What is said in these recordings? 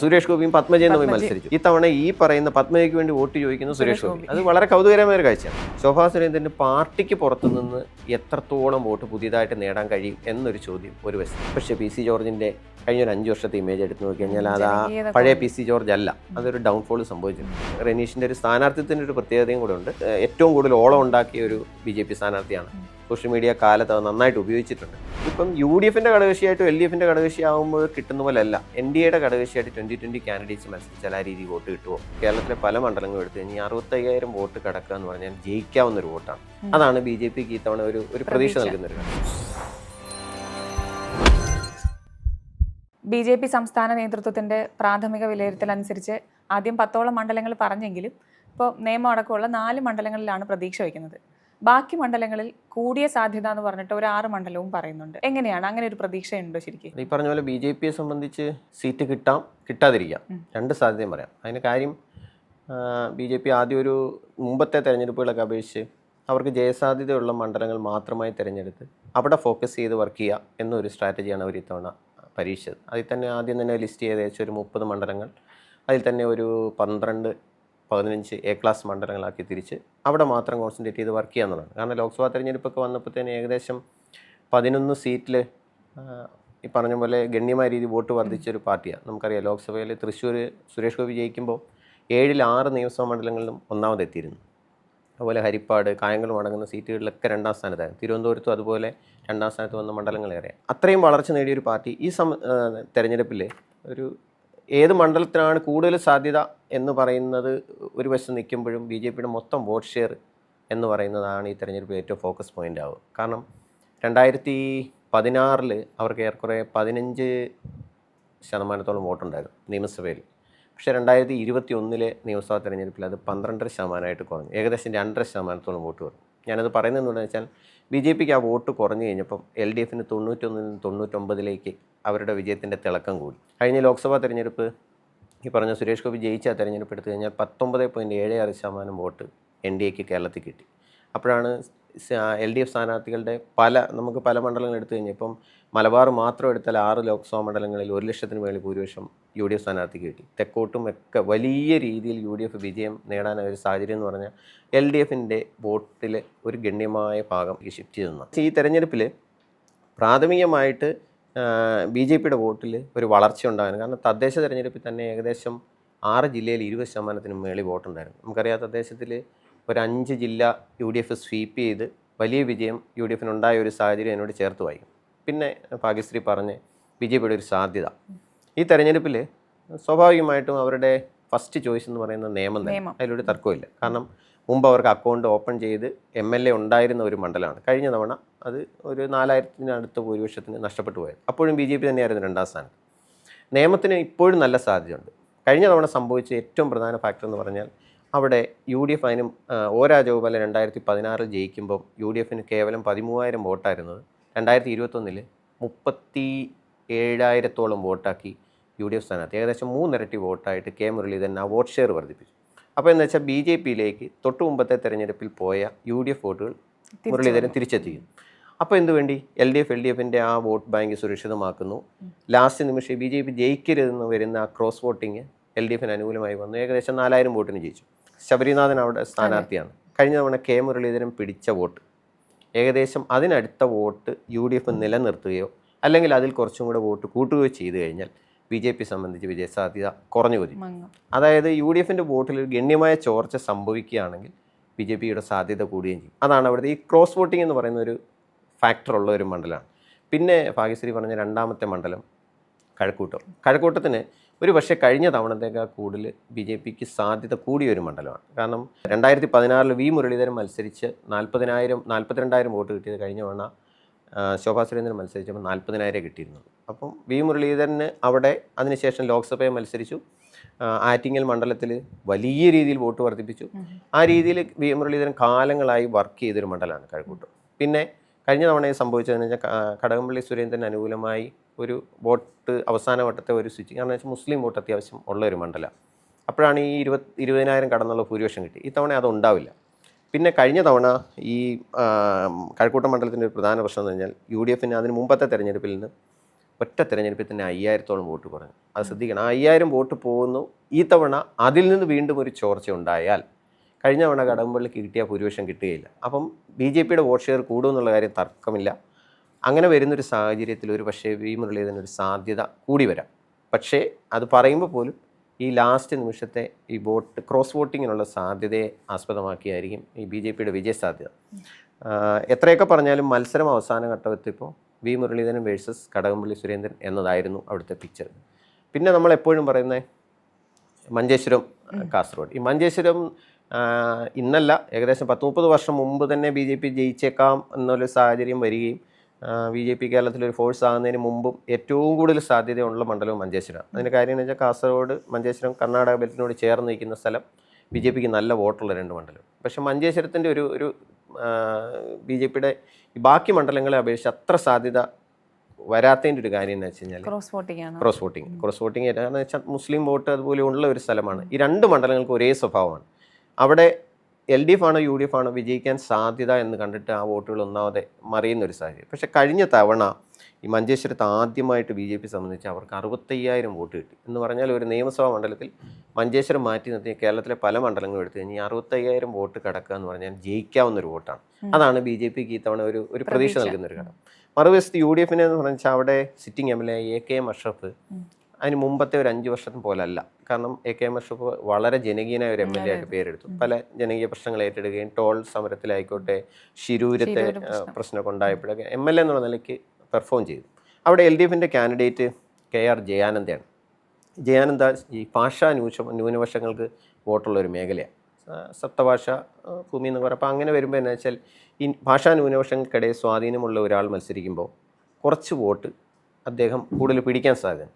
സുരേഷ് ഗോപിയും പത്മജയും തമ്മിൽ മത്സരിച്ചു. ഈ തവണ ഈ പറയുന്ന പത്മജയ്ക്ക് വേണ്ടി വോട്ട് ചോദിക്കുന്ന സുരേഷ് ഗോപി. അത് വളരെ കൗതുകരമായ ഒരു കാഴ്ചയാണ്. ശോഭാ സുരേന്ദ്രന് പാർട്ടിക്ക് പുറത്തുനിന്ന് എത്രത്തോളം വോട്ട് പുതിയതായിട്ട് നേടാൻ കഴിയും എന്നൊരു ചോദ്യം ഒരു വശം. പക്ഷേ പി സി ജോർജിന്റെ കഴിഞ്ഞ ഒരു 5 വർഷത്തെ ഇമേജ് എടുത്ത് നോക്കി കഴിഞ്ഞാൽ അത് ആ പഴയ പി സി ജോർജ് അല്ല, അതൊരു ഡൗൺഫോൾ സംഭവിച്ചിട്ടുണ്ട്. റെനീഷിന്റെ ഒരു സ്ഥാനാർത്ഥിത്വത്തിന്റെ ഒരു പ്രത്യേകതയും കൂടെ ഉണ്ട്. ഏറ്റവും കൂടുതൽ ഓളം ഉണ്ടാക്കിയ ഒരു BJP സ്ഥാനാർത്ഥിയാണ്. സോഷ്യൽ മീഡിയ കാലത്ത് അത് നന്നായിട്ട് ഉപയോഗിച്ചിട്ടുണ്ട്. ഇപ്പം UDFന്റെ ഘടകകക്ഷിയായിട്ടും LDFന്റെ ഘടകകക്ഷിയാവുമ്പോൾ കിട്ടുന്ന പോലെ അല്ല, NDAയുടെ ഘടകകക്ഷിയായിട്ട് 2020 കാൻഡിഡേറ്റ്സ് മത്സരിച്ചാൽ ആ രീതി വോട്ട് കിട്ടുമോ? കേരളത്തിലെ പല മണ്ഡലങ്ങളും എടുത്തു കഴിഞ്ഞാൽ 65,000 വോട്ട് കിടക്കുക എന്ന് പറഞ്ഞാൽ ജയിക്കാവുന്ന ഒരു വോട്ടാണ്. അതാണ് BJPക്ക് ഈ തവണ ഒരു പ്രതീക്ഷ നൽകുന്ന ഒരു കാര്യം. BJP സംസ്ഥാന നേതൃത്വത്തിന്റെ പ്രാഥമിക വിലയിരുത്തൽ അനുസരിച്ച് ആദ്യം 10ഓളം മണ്ഡലങ്ങൾ പറഞ്ഞെങ്കിലും ഇപ്പോൾ നിയമം അടക്കമുള്ള 4 മണ്ഡലങ്ങളിലാണ് പ്രതീക്ഷ വയ്ക്കുന്നത്. ബാക്കി മണ്ഡലങ്ങളിൽ കൂടിയ സാധ്യത എന്ന് പറഞ്ഞിട്ട് ഒരു 6 മണ്ഡലവും പറയുന്നുണ്ട്. എങ്ങനെയാണ്, അങ്ങനെ ഒരു പ്രതീക്ഷയുണ്ടോ ശരിക്കും? ഈ പറഞ്ഞ പോലെ BJPയെ സംബന്ധിച്ച് സീറ്റ് കിട്ടാം, കിട്ടാതിരിക്കാം, 2 സാധ്യതയും പറയാം. അതിന് കാര്യം BJP ആദ്യം ഒരു മുമ്പത്തെ തെരഞ്ഞെടുപ്പുകളൊക്കെ അപേക്ഷിച്ച് അവർക്ക് ജയസാധ്യതയുള്ള മണ്ഡലങ്ങൾ മാത്രമായി തിരഞ്ഞെടുത്ത് അവിടെ ഫോക്കസ് ചെയ്ത് വർക്ക് ചെയ്യുക എന്നൊരു സ്ട്രാറ്റജിയാണ് അവർ ഇത്തവണ പരീക്ഷിച്ചത്. അതിൽ തന്നെ ആദ്യം തന്നെ ലിസ്റ്റ് ചെയ്ത ഏകദേശം ഒരു 30 മണ്ഡലങ്ങൾ, അതിൽ തന്നെ ഒരു 12-15 A ക്ലാസ് മണ്ഡലങ്ങളാക്കി തിരിച്ച് അവിടെ മാത്രം കോൺസെൻട്രേറ്റ് ചെയ്ത് വർക്ക് ചെയ്യാന്നുള്ളതാണ്. കാരണം ലോക്സഭാ തെരഞ്ഞെടുപ്പൊക്കെ വന്നപ്പോഴത്തേന് ഏകദേശം 11 സീറ്റിൽ ഈ പറഞ്ഞ പോലെ ഗണ്യമായ രീതിയിൽ വോട്ട് വർദ്ധിച്ചൊരു പാർട്ടിയാണ്. നമുക്കറിയാം, ലോക്സഭയിൽ തൃശ്ശൂർ സുരേഷ് ഗോപി ജയിക്കുമ്പോൾ 7-6 നിയമസഭാ മണ്ഡലങ്ങളിലും ഒന്നാമതെത്തിയിരുന്നു. അതുപോലെ ഹരിപ്പാട്, കായംകുളം അടങ്ങുന്ന സീറ്റുകളിലൊക്കെ 2ാം സ്ഥാനത്തായിരുന്നു. തിരുവനന്തപുരത്തും അതുപോലെ 2ാം സ്ഥാനത്ത് വന്ന മണ്ഡലങ്ങളേറെ. അത്രയും വളർച്ച നേടിയൊരു പാർട്ടി ഈ തെരഞ്ഞെടുപ്പിൽ ഒരു ഏത് മണ്ഡലത്തിനാണ് കൂടുതൽ സാധ്യത എന്ന് പറയുന്നത് ഒരു വശം നിൽക്കുമ്പോഴും BJPയുടെ മൊത്തം വോട്ട് ഷെയർ എന്ന് പറയുന്നതാണ് ഈ തെരഞ്ഞെടുപ്പിൽ ഏറ്റവും ഫോക്കസ് പോയിൻ്റ് ആവുക. കാരണം 2016 അവർക്ക് ഏറെക്കുറെ 15% വോട്ടുണ്ടായിരുന്നു നിയമസഭയിൽ. പക്ഷേ 2021 നിയമസഭാ തെരഞ്ഞെടുപ്പിൽ അത് 12% കുറഞ്ഞു, ഏകദേശം 2.5% വോട്ട് കുറഞ്ഞു. ഞാനത് പറയുന്നത് എന്താണെന്ന് വെച്ചാൽ BJPക്ക് ആ വോട്ട് കുറഞ്ഞു കഴിഞ്ഞപ്പം LDFന് 91-99 അവരുടെ വിജയത്തിൻ്റെ തിളക്കം കൂടി. കഴിഞ്ഞ ലോക്സഭാ തെരഞ്ഞെടുപ്പ് ഈ പറഞ്ഞ സുരേഷ് ഗോപി ജയിച്ച തെരഞ്ഞെടുപ്പ് എടുത്തു കഴിഞ്ഞാൽ 19.76% വോട്ട് NDAക്ക് കേരളത്തിൽ കിട്ടി. അപ്പോഴാണ് LDF സ്ഥാനാർത്ഥികളുടെ നമുക്ക് പല മണ്ഡലങ്ങൾ എടുത്തു കഴിഞ്ഞാൽ ഇപ്പം മലബാർ മാത്രം എടുത്താൽ 6 ലോക്സഭാ മണ്ഡലങ്ങളിൽ 1,00,000 മേളിൽ ഭൂരിപക്ഷം UDF സ്ഥാനാർത്ഥിക്ക് കിട്ടി. തെക്കോട്ടും ഒക്കെ വലിയ രീതിയിൽ UDF വിജയം നേടാനൊരു സാഹചര്യം എന്ന് പറഞ്ഞാൽ LDFൻ്റെ വോട്ടിൽ ഒരു ഗണ്യമായ ഭാഗം ഷിഫ്റ്റ് ചെയ്തു. ഈ തെരഞ്ഞെടുപ്പിൽ പ്രാഥമികമായിട്ട് BJPയുടെ വോട്ടിൽ ഒരു വളർച്ച ഉണ്ടാകാൻ കാരണം തദ്ദേശ തെരഞ്ഞെടുപ്പിൽ തന്നെ ഏകദേശം 6 ജില്ലയിൽ 20% മേളിൽ വോട്ടുണ്ടായിരുന്നു. നമുക്കറിയാം, തദ്ദേശത്തിൽ ഒരു 5 ജില്ല UDF സ്വീപ്പ് ചെയ്ത് വലിയ വിജയം UDFനുണ്ടായ ഒരു സാഹചര്യം എന്നോട് ചേർത്ത് വായിക്കും. പിന്നെ ഭാഗ്യശ്രീ പറഞ്ഞ് BJPയുടെ ഒരു സാധ്യത ഈ തെരഞ്ഞെടുപ്പിൽ സ്വാഭാവികമായിട്ടും അവരുടെ ഫസ്റ്റ് ചോയ്സ് എന്ന് പറയുന്നത് നിയമം തന്നെ, അതിലൊരു തർക്കമില്ല. കാരണം മുമ്പ് അവർക്ക് അക്കൗണ്ട് ഓപ്പൺ ചെയ്ത് MLA ഉണ്ടായിരുന്ന ഒരു മണ്ഡലമാണ്. കഴിഞ്ഞ തവണ അത് ഒരു 4,000-അടുത്ത് ഭൂരിപക്ഷത്തിന് നഷ്ടപ്പെട്ടു പോയത്. അപ്പോഴും BJP തന്നെയായിരുന്നു 2ാം സ്ഥാനം. നിയമത്തിന് ഇപ്പോഴും നല്ല സാധ്യതയുണ്ട്. കഴിഞ്ഞ തവണ സംഭവിച്ച ഏറ്റവും പ്രധാന ഫാക്ടർ എന്ന് പറഞ്ഞാൽ അവിടെ UDF അതിനും O രാജഗോപാൽ 2016 ജയിക്കുമ്പം UDFന് കേവലം 13,000 വോട്ടായിരുന്നത് 2021 37,000-ഓളം വോട്ടാക്കി UDF സ്ഥാനാർത്ഥി ഏകദേശം 3 ഇരട്ടി വോട്ടായിട്ട് K മുരളീധരൻ ആ വോട്ട് ഷെയർ വർദ്ധിപ്പിച്ചു. അപ്പോൾ എന്ന് വെച്ചാൽ BJPയിലേക്ക് തൊട്ട് മുമ്പത്തെ തെരഞ്ഞെടുപ്പിൽ പോയ UDF വോട്ടുകൾ മുരളീധരൻ തിരിച്ചെത്തിക്കുന്നു. അപ്പോൾ എന്തുവേണ്ടി LDFൻ്റെ ആ വോട്ട് ബാങ്ക് സുരക്ഷിതമാക്കുന്നു. ലാസ്റ്റ് നിമിഷം BJP ജയിക്കരുതെന്ന് വരുന്ന ആ ക്രോസ് വോട്ടിങ് LDFന് അനുകൂലമായി വന്നു. ഏകദേശം 4,000 വോട്ടിന് ജയിച്ചു. ശബരിനാഥൻ അവിടെ സ്ഥാനാർത്ഥിയാണ്. കഴിഞ്ഞ തവണ K മുരളീധരൻ പിടിച്ച വോട്ട് ഏകദേശം അതിനടുത്ത വോട്ട് UDF നിലനിർത്തുകയോ അല്ലെങ്കിൽ അതിൽ കുറച്ചും കൂടെ വോട്ട് കൂട്ടുകയോ ചെയ്തു കഴിഞ്ഞാൽ BJP സംബന്ധിച്ച് വിജയസാധ്യത കുറഞ്ഞു വരും. അതായത് UDFൻ്റെ വോട്ടിൽ ഒരു ഗണ്യമായ ചോർച്ച സംഭവിക്കുകയാണെങ്കിൽ BJPയുടെ സാധ്യത കൂടുകയും ചെയ്യും. അതാണ് അവിടുത്തെ ഈ ക്രോസ് വോട്ടിംഗ് എന്ന് പറയുന്ന ഒരു ഫാക്ടറുള്ള ഒരു മണ്ഡലമാണ്. പിന്നെ ഭാഗ്യശ്രീ പറഞ്ഞ 2ാമത്തെ മണ്ഡലം കഴക്കൂട്ടത്തിന് ഒരു പക്ഷേ കഴിഞ്ഞ തവണത്തേക്കാൾ കൂടുതൽ BJPക്ക് സാധ്യത കൂടിയൊരു മണ്ഡലമാണ്. കാരണം 2016 V മുരളീധരൻ മത്സരിച്ച് 42,000 വോട്ട് കിട്ടിയത് കഴിഞ്ഞ തവണ ശോഭാ സുരേന്ദ്രൻ മത്സരിച്ചപ്പോൾ 40,000 കിട്ടിയിരുന്നത്. അപ്പം V മുരളീധരന് അവിടെ അതിനുശേഷം ലോക്സഭയെ മത്സരിച്ചു. ആറ്റിങ്ങൽ മണ്ഡലത്തിൽ വലിയ രീതിയിൽ വോട്ട് വർദ്ധിപ്പിച്ചു. ആ രീതിയിൽ V മുരളീധരൻ കാലങ്ങളായി വർക്ക് ചെയ്തൊരു മണ്ഡലമാണ് കഴക്കൂട്ടം. പിന്നെ കഴിഞ്ഞ തവണ സംഭവിച്ചതെന്ന് വെച്ചാൽ കടകംപള്ളി സുരേന്ദ്രന് അനുകൂലമായി ഒരു വോട്ട് അവസാന വട്ടത്തെ ഒരു സ്വിച്ച്, കാരണം വെച്ചാൽ മുസ്ലിം വോട്ട് അത്യാവശ്യം ഉള്ള ഒരു മണ്ഡലം. അപ്പോഴാണ് ഈ 20,000 കടന്നുള്ള ഭൂരിപക്ഷം കിട്ടി. ഈ തവണ അതുണ്ടാവില്ല. പിന്നെ കഴിഞ്ഞ തവണ ഈ കഴക്കൂട്ടം മണ്ഡലത്തിൻ്റെ ഒരു പ്രധാന പ്രശ്നം എന്ന് പറഞ്ഞാൽ UDFന് അതിന് മുമ്പത്തെ തെരഞ്ഞെടുപ്പിൽ നിന്ന് ഒറ്റ തിരഞ്ഞെടുപ്പിൽ തന്നെ 5000-ഓളം വോട്ട് കുറഞ്ഞു. അത് ശ്രദ്ധിക്കണം. 5000 വോട്ട് പോകുന്നു. ഈ തവണ അതിൽ നിന്ന് വീണ്ടും ഒരു ചോർച്ച ഉണ്ടായാൽ കഴിഞ്ഞ തവണ കടകംപള്ളിക്ക് കിട്ടിയ ഭൂരിപക്ഷം കിട്ടുകയില്ല. അപ്പം BJPയുടെ വോട്ട് ഷെയർ കൂടുമെന്നുള്ള കാര്യം തർക്കമില്ല. അങ്ങനെ വരുന്നൊരു സാഹചര്യത്തിൽ ഒരു പക്ഷേ വി മുരളീധരനൊരു സാധ്യത കൂടി വരാം. പക്ഷേ അത് പറയുമ്പോൾ പോലും ഈ ലാസ്റ്റ് നിമിഷത്തെ ഈ ക്രോസ് വോട്ടിങ്ങിനുള്ള സാധ്യതയെ ആസ്പദമാക്കിയായിരിക്കും ഈ BJPയുടെ വിജയസാധ്യത. എത്രയൊക്കെ പറഞ്ഞാലും മത്സരം അവസാന ഘട്ടമെത്തിയപ്പോൾ വി മുരളീധരൻ വേഴ്സസ് കടകംപള്ളി സുരേന്ദ്രൻ എന്നതായിരുന്നു അവിടുത്തെ പിക്ചർ. പിന്നെ നമ്മൾ എപ്പോഴും പറയുന്നത് മഞ്ചേശ്വരം കാസർഗോഡ്. ഈ മഞ്ചേശ്വരം ഇന്നല്ല, ഏകദേശം 10-30 വർഷം മുമ്പ് തന്നെ BJP ജയിച്ചേക്കാം എന്നൊരു സാഹചര്യം വരികയും BJP കേരളത്തിലൊരു ഫോഴ്സ് ആകുന്നതിന് മുമ്പും ഏറ്റവും കൂടുതൽ സാധ്യതയുള്ള മണ്ഡലവും മഞ്ചേശ്വരം. അതിൻ്റെ കാര്യം എന്ന് വെച്ചാൽ കാസർഗോഡ് മഞ്ചേശ്വരം കർണാടക ബെൽറ്റിനോട് ചേർന്ന് നിൽക്കുന്ന സ്ഥലം, BJPക്ക് നല്ല വോട്ടുള്ള 2 മണ്ഡലം. പക്ഷേ മഞ്ചേശ്വരത്തിൻ്റെ ഒരു BJPയുടെ ബാക്കി മണ്ഡലങ്ങളെ അപേക്ഷിച്ച് അത്ര സാധ്യത വരാത്തതിൻ്റെ ഒരു കാര്യം എന്ന് വെച്ച് കഴിഞ്ഞാൽ ക്രോസ് വോട്ടിങ് എന്ന് വെച്ചാൽ മുസ്ലിം വോട്ട് അതുപോലെ ഉള്ള ഒരു സ്ഥലമാണ്. ഈ 2 മണ്ഡലങ്ങൾക്ക് ഒരേ സ്വഭാവമാണ്. അവിടെ LDF ആണോ UDF ആണോ വിജയിക്കാൻ സാധ്യത എന്ന് കണ്ടിട്ട് ആ വോട്ടുകൾ ഒന്നാമതെ മറിയുന്നൊരു സാഹചര്യം. പക്ഷേ കഴിഞ്ഞ തവണ ഈ മഞ്ചേശ്വരത്ത് ആദ്യമായിട്ട് BJP സംബന്ധിച്ച് അവർക്ക് 65,000 വോട്ട് കിട്ടി. എന്ന് പറഞ്ഞാൽ ഒരു നിയമസഭാ മണ്ഡലത്തിൽ മഞ്ചേശ്വരം മാറ്റി നിർത്തി കേരളത്തിലെ പല മണ്ഡലങ്ങളും എടുത്തു കഴിഞ്ഞാൽ 65,000 വോട്ട് കിടക്കുക എന്ന് പറഞ്ഞാൽ ജയിക്കാവുന്നൊരു വോട്ടാണ്. അതാണ് BJPക്ക് ഈ തവണ ഒരു പ്രതീക്ഷ നൽകുന്നൊരു ഘടകം. മറുവശത്ത് UDFനെ എന്ന് പറഞ്ഞാൽ അവിടെ സിറ്റിംഗ് MLA AKM അഷ്റഫ് അതിന് മുമ്പത്തെ ഒരു 5 വർഷത്തിന് പോലല്ല. കാരണം AKM അഷ്റഫ് വളരെ ജനകീയനായ ഒരു MLA ആയിട്ട് പേരെടുത്തു. പല ജനകീയ പ്രശ്നങ്ങൾ ഏറ്റെടുക്കുകയും ടോൾ സമരത്തിലായിക്കോട്ടെ ശിരൂരത്തെ പ്രശ്നമൊക്കെ ഉണ്ടായപ്പോഴൊക്കെ MLA എന്നുള്ള നിലയ്ക്ക് പെർഫോം ചെയ്തു. അവിടെ LDFൻ്റെ കാൻഡിഡേറ്റ് KR ജയാനന്ദയാണ്. ജയാനന്ദ ഈ ഭാഷാ ന്യൂനപക്ഷങ്ങൾക്ക് വോട്ടുള്ള ഒരു മേഖലയാണ്. സപ്തഭാഷ ഭൂമി എന്ന് പറയുമ്പോൾ അങ്ങനെ വരുമ്പോൾ എന്താ വെച്ചാൽ ഈ ഭാഷാ ന്യൂനപക്ഷങ്ങൾക്കിടയിൽ സ്വാധീനമുള്ള ഒരാൾ മത്സരിക്കുമ്പോൾ കുറച്ച് വോട്ട് അദ്ദേഹം കൂടുതൽ പിടിക്കാൻ സാധ്യത.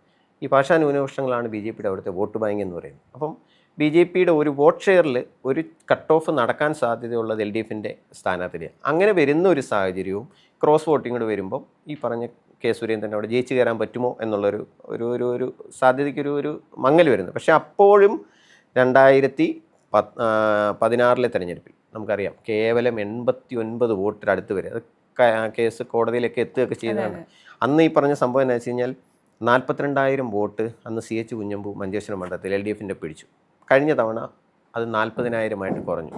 ഈ ഭാഷാ ന്യൂനപക്ഷങ്ങളാണ് BJPയുടെ അവിടുത്തെ വോട്ട് ബാങ്ക് എന്ന് പറയുന്നത്. അപ്പം BJPയുടെ ഒരു വോട്ട് ഷെയറിൽ ഒരു കട്ട് ഓഫ് നടക്കാൻ സാധ്യതയുള്ളത് LDFൻ്റെ സ്ഥാനാർത്ഥിയാണ്. അങ്ങനെ വരുന്ന ഒരു സാഹചര്യവും ക്രോസ് വോട്ടിങ്ങോട് വരുമ്പം ഈ പറഞ്ഞ കെ സുരേന്ദ്രൻ അവിടെ ജയിച്ചു കയറാൻ പറ്റുമോ എന്നുള്ളൊരു ഒരു സാധ്യതയ്ക്കൊരു മങ്ങൽ വരുന്നത്. പക്ഷേ അപ്പോഴും 2016 തെരഞ്ഞെടുപ്പിൽ നമുക്കറിയാം കേവലം 89 വോട്ടിന് അടുത്ത് വരെ അത് കേസ് കോടതിയിലേക്ക് എത്തുകയൊക്കെ ചെയ്യുന്നതാണ്. അന്ന് ഈ പറഞ്ഞ സംഭവം എന്ന് വെച്ച് കഴിഞ്ഞാൽ 42,000 വോട്ട് അന്ന് CH കുഞ്ഞമ്പു മഞ്ചേശ്വരം മണ്ഡലത്തിൽ LDFൻ്റെ പിടിച്ചു. കഴിഞ്ഞ തവണ അത് 40,000 കുറഞ്ഞു.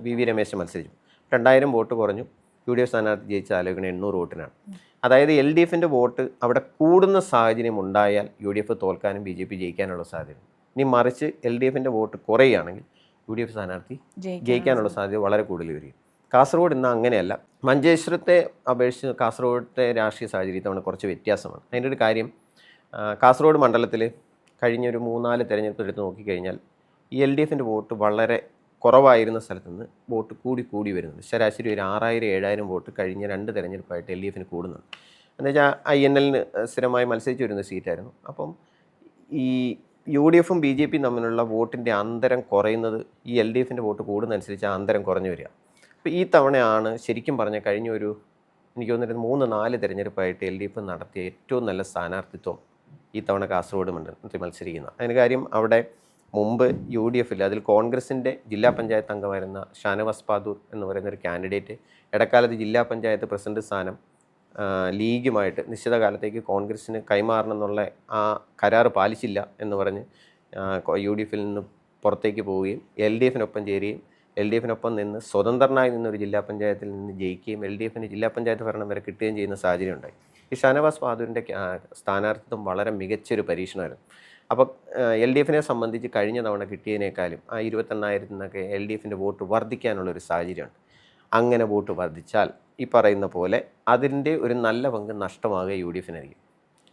VV രമേശ് മത്സരിച്ചു. 2,000 വോട്ട് കുറഞ്ഞു. UDF സ്ഥാനാർത്ഥി ജയിച്ച ആലോചന 800 വോട്ടിനാണ്. അതായത് LDFൻ്റെ വോട്ട് അവിടെ കൂടുന്ന സാഹചര്യം ഉണ്ടായാൽ UDF തോൽക്കാനും BJP ജയിക്കാനുള്ള സാധ്യത. ഇനി മറിച്ച് LDFൻ്റെ വോട്ട് കുറയുകയാണെങ്കിൽ UDF സ്ഥാനാർത്ഥി ജയിക്കാനുള്ള സാധ്യത വളരെ കൂടുതൽ വരും. കാസർഗോഡ് ഇന്ന് അങ്ങനെയല്ല. മഞ്ചേശ്വരത്തെ അപേക്ഷിച്ച് കാസർഗോഡത്തെ രാഷ്ട്രീയ സാഹചര്യം തവണ കുറച്ച് വ്യത്യാസമാണ്. അതിൻ്റെ ഒരു കാര്യം കാസർഗോഡ് മണ്ഡലത്തിൽ കഴിഞ്ഞൊരു 3-4 തെരഞ്ഞെടുപ്പ് എടുത്ത് നോക്കിക്കഴിഞ്ഞാൽ ഈ LDFൻ്റെ വോട്ട് വളരെ കുറവായിരുന്ന സ്ഥലത്ത് നിന്ന് വോട്ട് കൂടി വരുന്നുണ്ട്. ശരാശരി ഒരു 6,000-7,000 വോട്ട് കഴിഞ്ഞ 2 തെരഞ്ഞെടുപ്പായിട്ട് LDFന് കൂടുന്നുണ്ട്. എന്നുവെച്ചാൽ INLന് സ്ഥിരമായി മത്സരിച്ച് വരുന്ന സീറ്റായിരുന്നു. അപ്പം ഈ UDFും BJPയും തമ്മിലുള്ള വോട്ടിൻ്റെ അന്തരം കുറയുന്നത് ഈ LDFൻ്റെ വോട്ട് കൂടുന്നതനുസരിച്ച് ആ അന്തരം കുറഞ്ഞു വരിക. അപ്പോൾ ഈ തവണയാണ് ശരിക്കും പറഞ്ഞാൽ കഴിഞ്ഞ എനിക്ക് തോന്നുന്നത് 3-4 തെരഞ്ഞെടുപ്പായിട്ട് LDF നടത്തിയ ഏറ്റവും നല്ല സ്ഥാനാർത്ഥിത്വം ഈ തവണ കാസർഗോഡ് മണ്ഡലത്തിൽ മത്സരിക്കുന്ന. അതിന് കാര്യം അവിടെ മുമ്പ് UDFിൽ അതിൽ കോൺഗ്രസിൻ്റെ ജില്ലാ പഞ്ചായത്ത് അംഗമായിരുന്ന ഷാനവാസ് പാദൂർ എന്ന് പറയുന്ന ഒരു കാൻഡിഡേറ്റ് ഇടക്കാലത്ത് ജില്ലാ പഞ്ചായത്ത് പ്രസിഡന്റ് സ്ഥാനം ലീഗുമായിട്ട് നിശ്ചിത കാലത്തേക്ക് കോൺഗ്രസ്സിന് കൈമാറണം എന്നുള്ള ആ കരാർ പാലിച്ചില്ല എന്ന് പറഞ്ഞ് UDFിൽ നിന്ന് പുറത്തേക്ക് പോവുകയും LDFിനൊപ്പം ചേരുകയും LDFിനൊപ്പം നിന്ന് സ്വതന്ത്രനായി നിന്നൊരു ജില്ലാ പഞ്ചായത്തിൽ നിന്ന് ജയിക്കുകയും LDFിന് ജില്ലാ പഞ്ചായത്ത് ഭരണം വരെ കിട്ടുകയും ചെയ്യുന്ന സാഹചര്യം ഉണ്ടായി. ഈ ഷാനവാസ് പാദൂരിൻ്റെ സ്ഥാനാർത്ഥിത്വം വളരെ മികച്ചൊരു പരീക്ഷണമായിരുന്നു. അപ്പോൾ LDFിനെ സംബന്ധിച്ച് കഴിഞ്ഞ തവണ കിട്ടിയതിനേക്കാളും ആ 28,000 നിന്നൊക്കെ LDFിൻ്റെ വോട്ട് വർദ്ധിക്കാനുള്ളൊരു സാഹചര്യമുണ്ട്. അങ്ങനെ വോട്ട് വർദ്ധിച്ചാൽ ഈ പറയുന്ന പോലെ അതിൻ്റെ ഒരു നല്ല പങ്ക് നഷ്ടമാകുക UDFിനായിരിക്കും.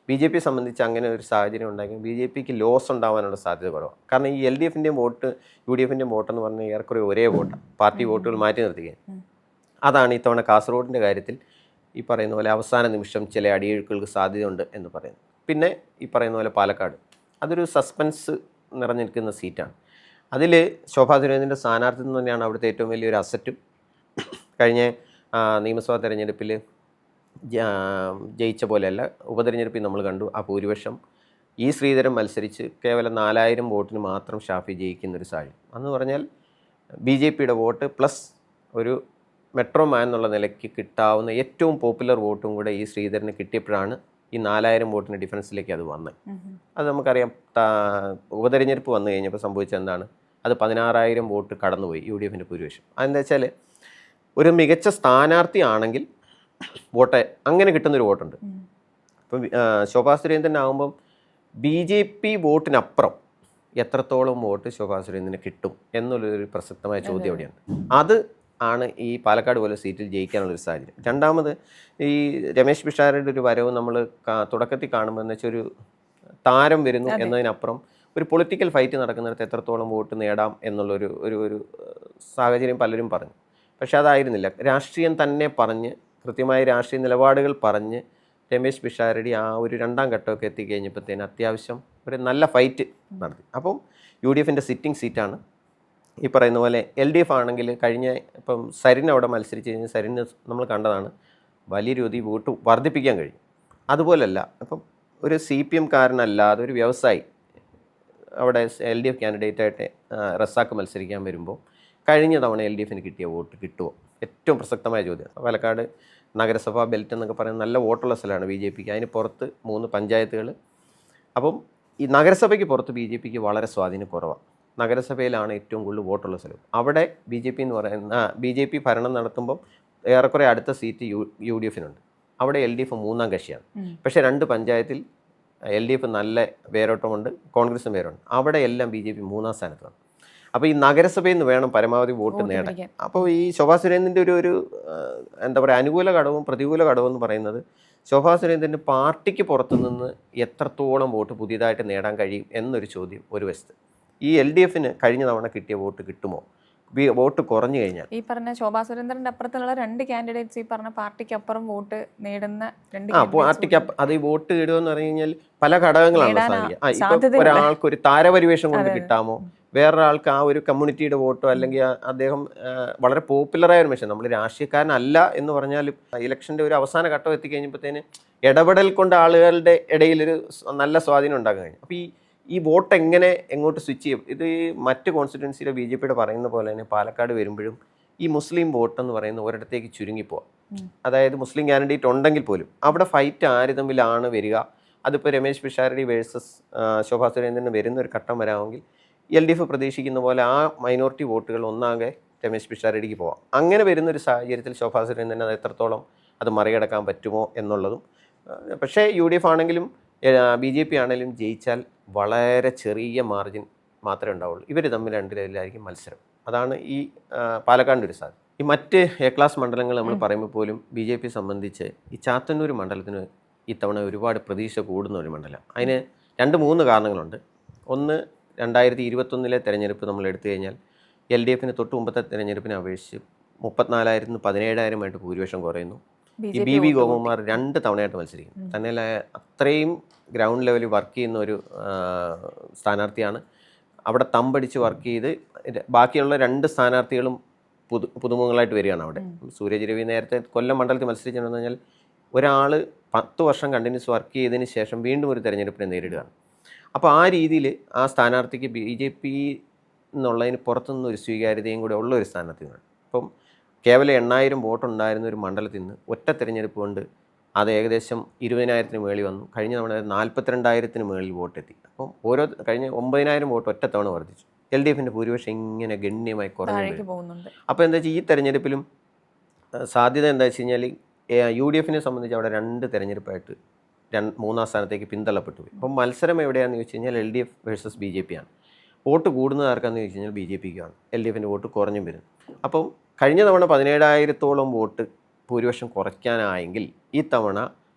BJP സംബന്ധിച്ച് അങ്ങനെ ഒരു സാഹചര്യം ഉണ്ടാക്കി BJPക്ക് ലോസ് ഉണ്ടാകാനുള്ള സാധ്യത കുറവാണ്. കാരണം ഈ LDFിൻ്റെയും വോട്ട് UDFിൻ്റെയും വോട്ടെന്ന് പറഞ്ഞാൽ ഏറെക്കുറെ ഒരേ വോട്ടാണ്. പാർട്ടി വോട്ടുകൾ മാറ്റി നിർത്തുകയാണ്. അതാണ് ഇത്തവണ കാസർഗോഡിൻ്റെ കാര്യത്തിൽ ഈ പറയുന്ന പോലെ അവസാന നിമിഷം ചില അടിയൊഴുക്കുകൾക്ക് സാധ്യതയുണ്ട് എന്ന് പറയുന്നത്. പിന്നെ ഈ പറയുന്ന പോലെ പാലക്കാട് അതൊരു സസ്പെൻസ് നിറഞ്ഞിരിക്കുന്ന സീറ്റാണ്. അതിൽ ശോഭാ സുരേന്ദ്രൻ്റെ സ്ഥാനാർത്ഥിത്വം തന്നെയാണ് അവിടുത്തെ ഏറ്റവും വലിയൊരു അസറ്റും. കഴിഞ്ഞ നിയമസഭാ തെരഞ്ഞെടുപ്പിൽ ജയിച്ച പോലെയല്ല, ഉപതെരഞ്ഞെടുപ്പിൽ നമ്മൾ കണ്ടു ആ ഭൂരിപക്ഷം ഈ ശ്രീധരൻ മത്സരിച്ച് കേവലം 4,000 വോട്ടിന് മാത്രം ഷാഫി ജയിക്കുന്നൊരു സാഹചര്യം. അന്ന് പറഞ്ഞാൽ BJPയുടെ വോട്ട് പ്ലസ് ഒരു മെട്രോ മാൻ എന്നുള്ള നിലയ്ക്ക് കിട്ടാവുന്ന ഏറ്റവും പോപ്പുലർ വോട്ടും കൂടെ ഈ ശ്രീധരന് കിട്ടിയപ്പോഴാണ് ഈ 4000 വോട്ടിന് ഡിഫറൻസിലേക്ക് അത് വന്നത്. അത് നമുക്കറിയാം. ഉപതെരഞ്ഞെടുപ്പ് വന്നു കഴിഞ്ഞപ്പോൾ സംഭവിച്ചത് എന്താണ്? അത് 16,000 വോട്ട് കടന്നുപോയി UDFിൻ്റെ ഭൂരിപക്ഷം. അതെന്താ വെച്ചാൽ ഒരു മികച്ച സ്ഥാനാർത്ഥി ആണെങ്കിൽ വോട്ട് അങ്ങനെ കിട്ടുന്നൊരു വോട്ടുണ്ട്. ഇപ്പം ശോഭാ സുരേന്ദ്രൻ ആകുമ്പം BJP വോട്ടിനപ്പുറം എത്രത്തോളം വോട്ട് ശോഭാ സുരേന്ദ്രന് കിട്ടും എന്നുള്ളൊരു പ്രസക്തമായ ചോദ്യം അവിടെയാണ്. അത് ആണ് ഈ പാലക്കാട് പോലെ സീറ്റിൽ ജയിക്കാനുള്ളൊരു സാഹചര്യം. രണ്ടാമത് ഈ രമേശ് പിഷാരയുടെ ഒരു വരവ് നമ്മൾ തുടക്കത്തിൽ കാണുമ്പോൾ എന്ന് വെച്ചാൽ ഒരു താരം വരുന്നു എന്നതിനപ്പുറം ഒരു പൊളിറ്റിക്കൽ ഫൈറ്റ് നടക്കുന്നിടത്ത് എത്രത്തോളം വോട്ട് നേടാം എന്നുള്ളൊരു ഒരു സാഹചര്യം പലരും പറഞ്ഞു. പക്ഷെ അതായിരുന്നില്ല. രാഷ്ട്രീയം തന്നെ പറഞ്ഞ് കൃത്യമായ രാഷ്ട്രീയ നിലപാടുകൾ പറഞ്ഞ് രമേശ് പിഷാരടി ആ ഒരു രണ്ടാം ഘട്ടമൊക്കെ എത്തിക്കഴിഞ്ഞപ്പോഴത്തേന് അത്യാവശ്യം ഒരു നല്ല ഫൈറ്റ് നടത്തി. അപ്പം UDFിൻ്റെ സിറ്റിംഗ് സീറ്റാണ്. ഈ പറയുന്ന പോലെ LDF ആണെങ്കിൽ കഴിഞ്ഞ ഇപ്പം സരിൻ അവിടെ മത്സരിച്ച് കഴിഞ്ഞാൽ സരിന് നമ്മൾ കണ്ടതാണ് വലിയ രീതിയിൽ വോട്ട് വർദ്ധിപ്പിക്കാൻ കഴിയും. അതുപോലല്ല ഇപ്പം ഒരു CPM കാരനല്ലാതെ ഒരു വ്യവസായി അവിടെ LDF കാൻഡിഡേറ്റായിട്ട് റസാക്ക് മത്സരിക്കാൻ വരുമ്പോൾ കഴിഞ്ഞ തവണ LDFിന് കിട്ടിയ വോട്ട് കിട്ടുമോ? ഏറ്റവും പ്രസക്തമായ ചോദ്യം. പാലക്കാട് നഗരസഭ ബെൽറ്റ് എന്നൊക്കെ പറയുന്ന നല്ല വോട്ടുള്ള സ്ഥലമാണ് BJPക്ക്. അതിന് പുറത്ത് 3 പഞ്ചായത്തുകൾ. അപ്പം ഈ നഗരസഭയ്ക്ക് പുറത്ത് BJPക്ക് വളരെ സ്വാധീനം കുറവാണ്. നഗരസഭയിലാണ് ഏറ്റവും കൂടുതൽ വോട്ടുള്ള സ്ഥലം. അവിടെ BJP ഭരണം നടത്തുമ്പം ഏറെക്കുറെ അടുത്ത സീറ്റ് UDFിനുണ്ട്. അവിടെ LDF മൂന്നാം കക്ഷിയാണ്. പക്ഷേ 2 പഞ്ചായത്തിൽ LDF നല്ല വേരോട്ടമുണ്ട്, കോൺഗ്രസും വേരുണ്ട്. അവിടെ എല്ലാം BJP മൂന്നാം സ്ഥാനത്താണ്. അപ്പോൾ ഈ നഗരസഭയിൽ നിന്ന് വേണം പരമാവധി വോട്ട് നേടാൻ. അപ്പോൾ ഈ ശോഭാ സുരേന്ദ്രൻ്റെ ഒരു എന്താ പറയുക അനുകൂല ഘടകവും പ്രതികൂല ഘടകവും എന്ന് പറയുന്നത് ശോഭാ സുരേന്ദ്രൻ്റെ പാർട്ടിക്ക് പുറത്തുനിന്ന് എത്രത്തോളം വോട്ട് പുതിയതായിട്ട് നേടാൻ കഴിയും എന്നൊരു ചോദ്യം ഒരു വശത്ത്. ഈ LDFിന് കഴിഞ്ഞ തവണ കിട്ടിയ വോട്ട് കിട്ടുമോ? വോട്ട് കുറഞ്ഞു കഴിഞ്ഞാൽ ഈ പറഞ്ഞ ശോഭാ സുരേന്ദ്രൻ്റെ അപ്പുറത്തുള്ള 2 കാൻഡിഡേറ്റ്സ് ഈ പറഞ്ഞ പാർട്ടിക്ക് അപ്പുറം വോട്ട് നേടുന്ന 2 പാർട്ടിക്ക് അത് ഈ വോട്ട് ഇടുമെന്ന് പറഞ്ഞു കഴിഞ്ഞാൽ പല ഘടകങ്ങളാണ് സാധിക്കുക. ഒരാൾക്ക് ഒരു താരപരിവേഷം കൊണ്ട് കിട്ടാമോ? വേറൊരാൾക്ക് ആ ഒരു കമ്മ്യൂണിറ്റിയുടെ വോട്ടോ അല്ലെങ്കിൽ അദ്ദേഹം വളരെ പോപ്പുലറായ ഒരു മനുഷ്യൻ, നമ്മൾ രാഷ്ട്രീയക്കാരനല്ല എന്ന് പറഞ്ഞാൽ ഇലക്ഷൻ്റെ ഒരു അവസാന ഘട്ടം എത്തിക്കഴിഞ്ഞപ്പോഴത്തേന് ഇടപെടൽ കൊണ്ട് ആളുകളുടെ ഇടയിലൊരു നല്ല സ്വാധീനം ഉണ്ടാക്കാൻ കഴിഞ്ഞു. അപ്പോൾ ഈ വോട്ട് എങ്ങനെ എങ്ങോട്ട് സ്വിച്ച് ചെയ്യും? ഇത് മറ്റ് കോൺസ്റ്റിറ്റ്യുവൻസിയിലെ BJPയുടെ പറയുന്ന പോലെ തന്നെ പാലക്കാട് വരുമ്പോഴും ഈ മുസ്ലിം വോട്ട് എന്ന് പറയുന്ന ഒരിടത്തേക്ക് ചുരുങ്ങിപ്പോവാം. അതായത് മുസ്ലിം കാൻഡിഡേറ്റ് ഉണ്ടെങ്കിൽ പോലും അവിടെ ഫൈറ്റ് ആര് തമ്മിലാണ് വരിക? അതിപ്പോൾ രമേശ് പിഷാരടി വേഴ്സസ് ശോഭാ സുരേന്ദ്രന് വരുന്ന ഒരു ഘട്ടം വരാമെങ്കിൽ LDF പ്രതീക്ഷിക്കുന്ന പോലെ ആ മൈനോറിറ്റി വോട്ടുകൾ ഒന്നാകെ രമേശ് പിഷാരടിക്ക് പോവാം. അങ്ങനെ വരുന്നൊരു സാഹചര്യത്തിൽ ശോഭാ സുരേന്ദ്രന് അത് എത്രത്തോളം അത് മറികടക്കാൻ പറ്റുമോ എന്നുള്ളതും. പക്ഷേ UDF ആണെങ്കിലും BJP ആണെങ്കിലും ജയിച്ചാൽ വളരെ ചെറിയ മാർജിൻ മാത്രമേ ഉണ്ടാവുള്ളൂ. ഇവർ തമ്മിൽ രണ്ടിലായിരിക്കും മത്സരം. അതാണ് ഈ പാലക്കാടിൻ്റെ ഒരു സാധ്യത. ഈ മറ്റ് A ക്ലാസ് മണ്ഡലങ്ങൾ നമ്മൾ പറയുമ്പോൾ പോലും BJP സംബന്ധിച്ച് ഈ ചാത്തന്നൂർ മണ്ഡലത്തിന് ഇത്തവണ ഒരുപാട് പ്രതീക്ഷ കൂടുന്ന ഒരു മണ്ഡലം. അതിന് 2-3 കാരണങ്ങളുണ്ട്. ഒന്ന്, 2021 തെരഞ്ഞെടുപ്പ് നമ്മൾ എടുത്തു കഴിഞ്ഞാൽ LDFിന് തൊട്ട് മുമ്പത്തെ തെരഞ്ഞെടുപ്പിനെ അപേക്ഷിച്ച് 34,000-ന് 17,000 ഭൂരിപക്ഷം കുറയുന്നു. ഈ BB ഗോപകുമാർ 2 തവണയായിട്ട് മത്സരിക്കും. തന്നെ അത്രയും ഗ്രൗണ്ട് ലെവലിൽ വർക്ക് ചെയ്യുന്ന ഒരു സ്ഥാനാർത്ഥിയാണ്. അവിടെ തമ്പടിച്ച് വർക്ക് ചെയ്ത് ബാക്കിയുള്ള 2 സ്ഥാനാർത്ഥികളും പുതുമുഖങ്ങളായിട്ട് വരികയാണ് അവിടെ. സൂരജ് രവി നേരത്തെ കൊല്ലം മണ്ഡലത്തിൽ മത്സരിച്ചെന്ന് പറഞ്ഞാൽ ഒരാൾ 10 വർഷം കണ്ടിന്യൂസ് വർക്ക് ചെയ്തതിന് ശേഷം വീണ്ടും ഒരു തെരഞ്ഞെടുപ്പിനെ നേരിടുകയാണ്. അപ്പോൾ ആ രീതിയിൽ ആ സ്ഥാനാർത്ഥിക്ക് BJP എന്നുള്ളതിന് പുറത്തുനിന്ന് ഒരു സ്വീകാര്യതയും കൂടെ ഉള്ള ഒരു സ്ഥാനാർത്ഥിയാണ്. അപ്പം കേവലം 8,000 വോട്ടുണ്ടായിരുന്ന ഒരു മണ്ഡലത്തിൽ നിന്ന് ഒറ്റ തിരഞ്ഞെടുപ്പ് കൊണ്ട് അത് ഏകദേശം 20,000-ന് മേളിൽ വന്നു. കഴിഞ്ഞ തവണ 42,000-ന് മേളിൽ വോട്ടെത്തി. അപ്പം കഴിഞ്ഞ 9,000 വോട്ട് ഒറ്റത്തവണ വർദ്ധിച്ചു. LDFിൻ്റെ ഭൂരിപക്ഷം ഇങ്ങനെ ഗണ്യമായി കുറഞ്ഞു പോകുന്നുണ്ട്. അപ്പോൾ എന്താ വെച്ചാൽ ഈ തെരഞ്ഞെടുപ്പിലും സാധ്യത എന്താ വെച്ച് കഴിഞ്ഞാൽ UDFിനെ സംബന്ധിച്ച് അവിടെ 2 തെരഞ്ഞെടുപ്പായിട്ട് 3-ാം സ്ഥാനത്തേക്ക് പിന്തള്ളപ്പെട്ടു പോയി. അപ്പം മത്സരം എവിടെയാണെന്ന് ചോദിച്ചു കഴിഞ്ഞാൽ LDF വേഴ്സസ് BJP ആണ്. വോട്ട് കൂടുന്നത് ആർക്കാന്ന് ചോദിച്ചു കഴിഞ്ഞാൽ BJPക്കാണ്. LDFിൻ്റെ വോട്ട് കുറഞ്ഞും വരും. അപ്പം കഴിഞ്ഞ തവണ 17,000-ഓളം വോട്ട് ഭൂരിപക്ഷം കുറയ്ക്കാനായെങ്കിൽ ഈ തവണ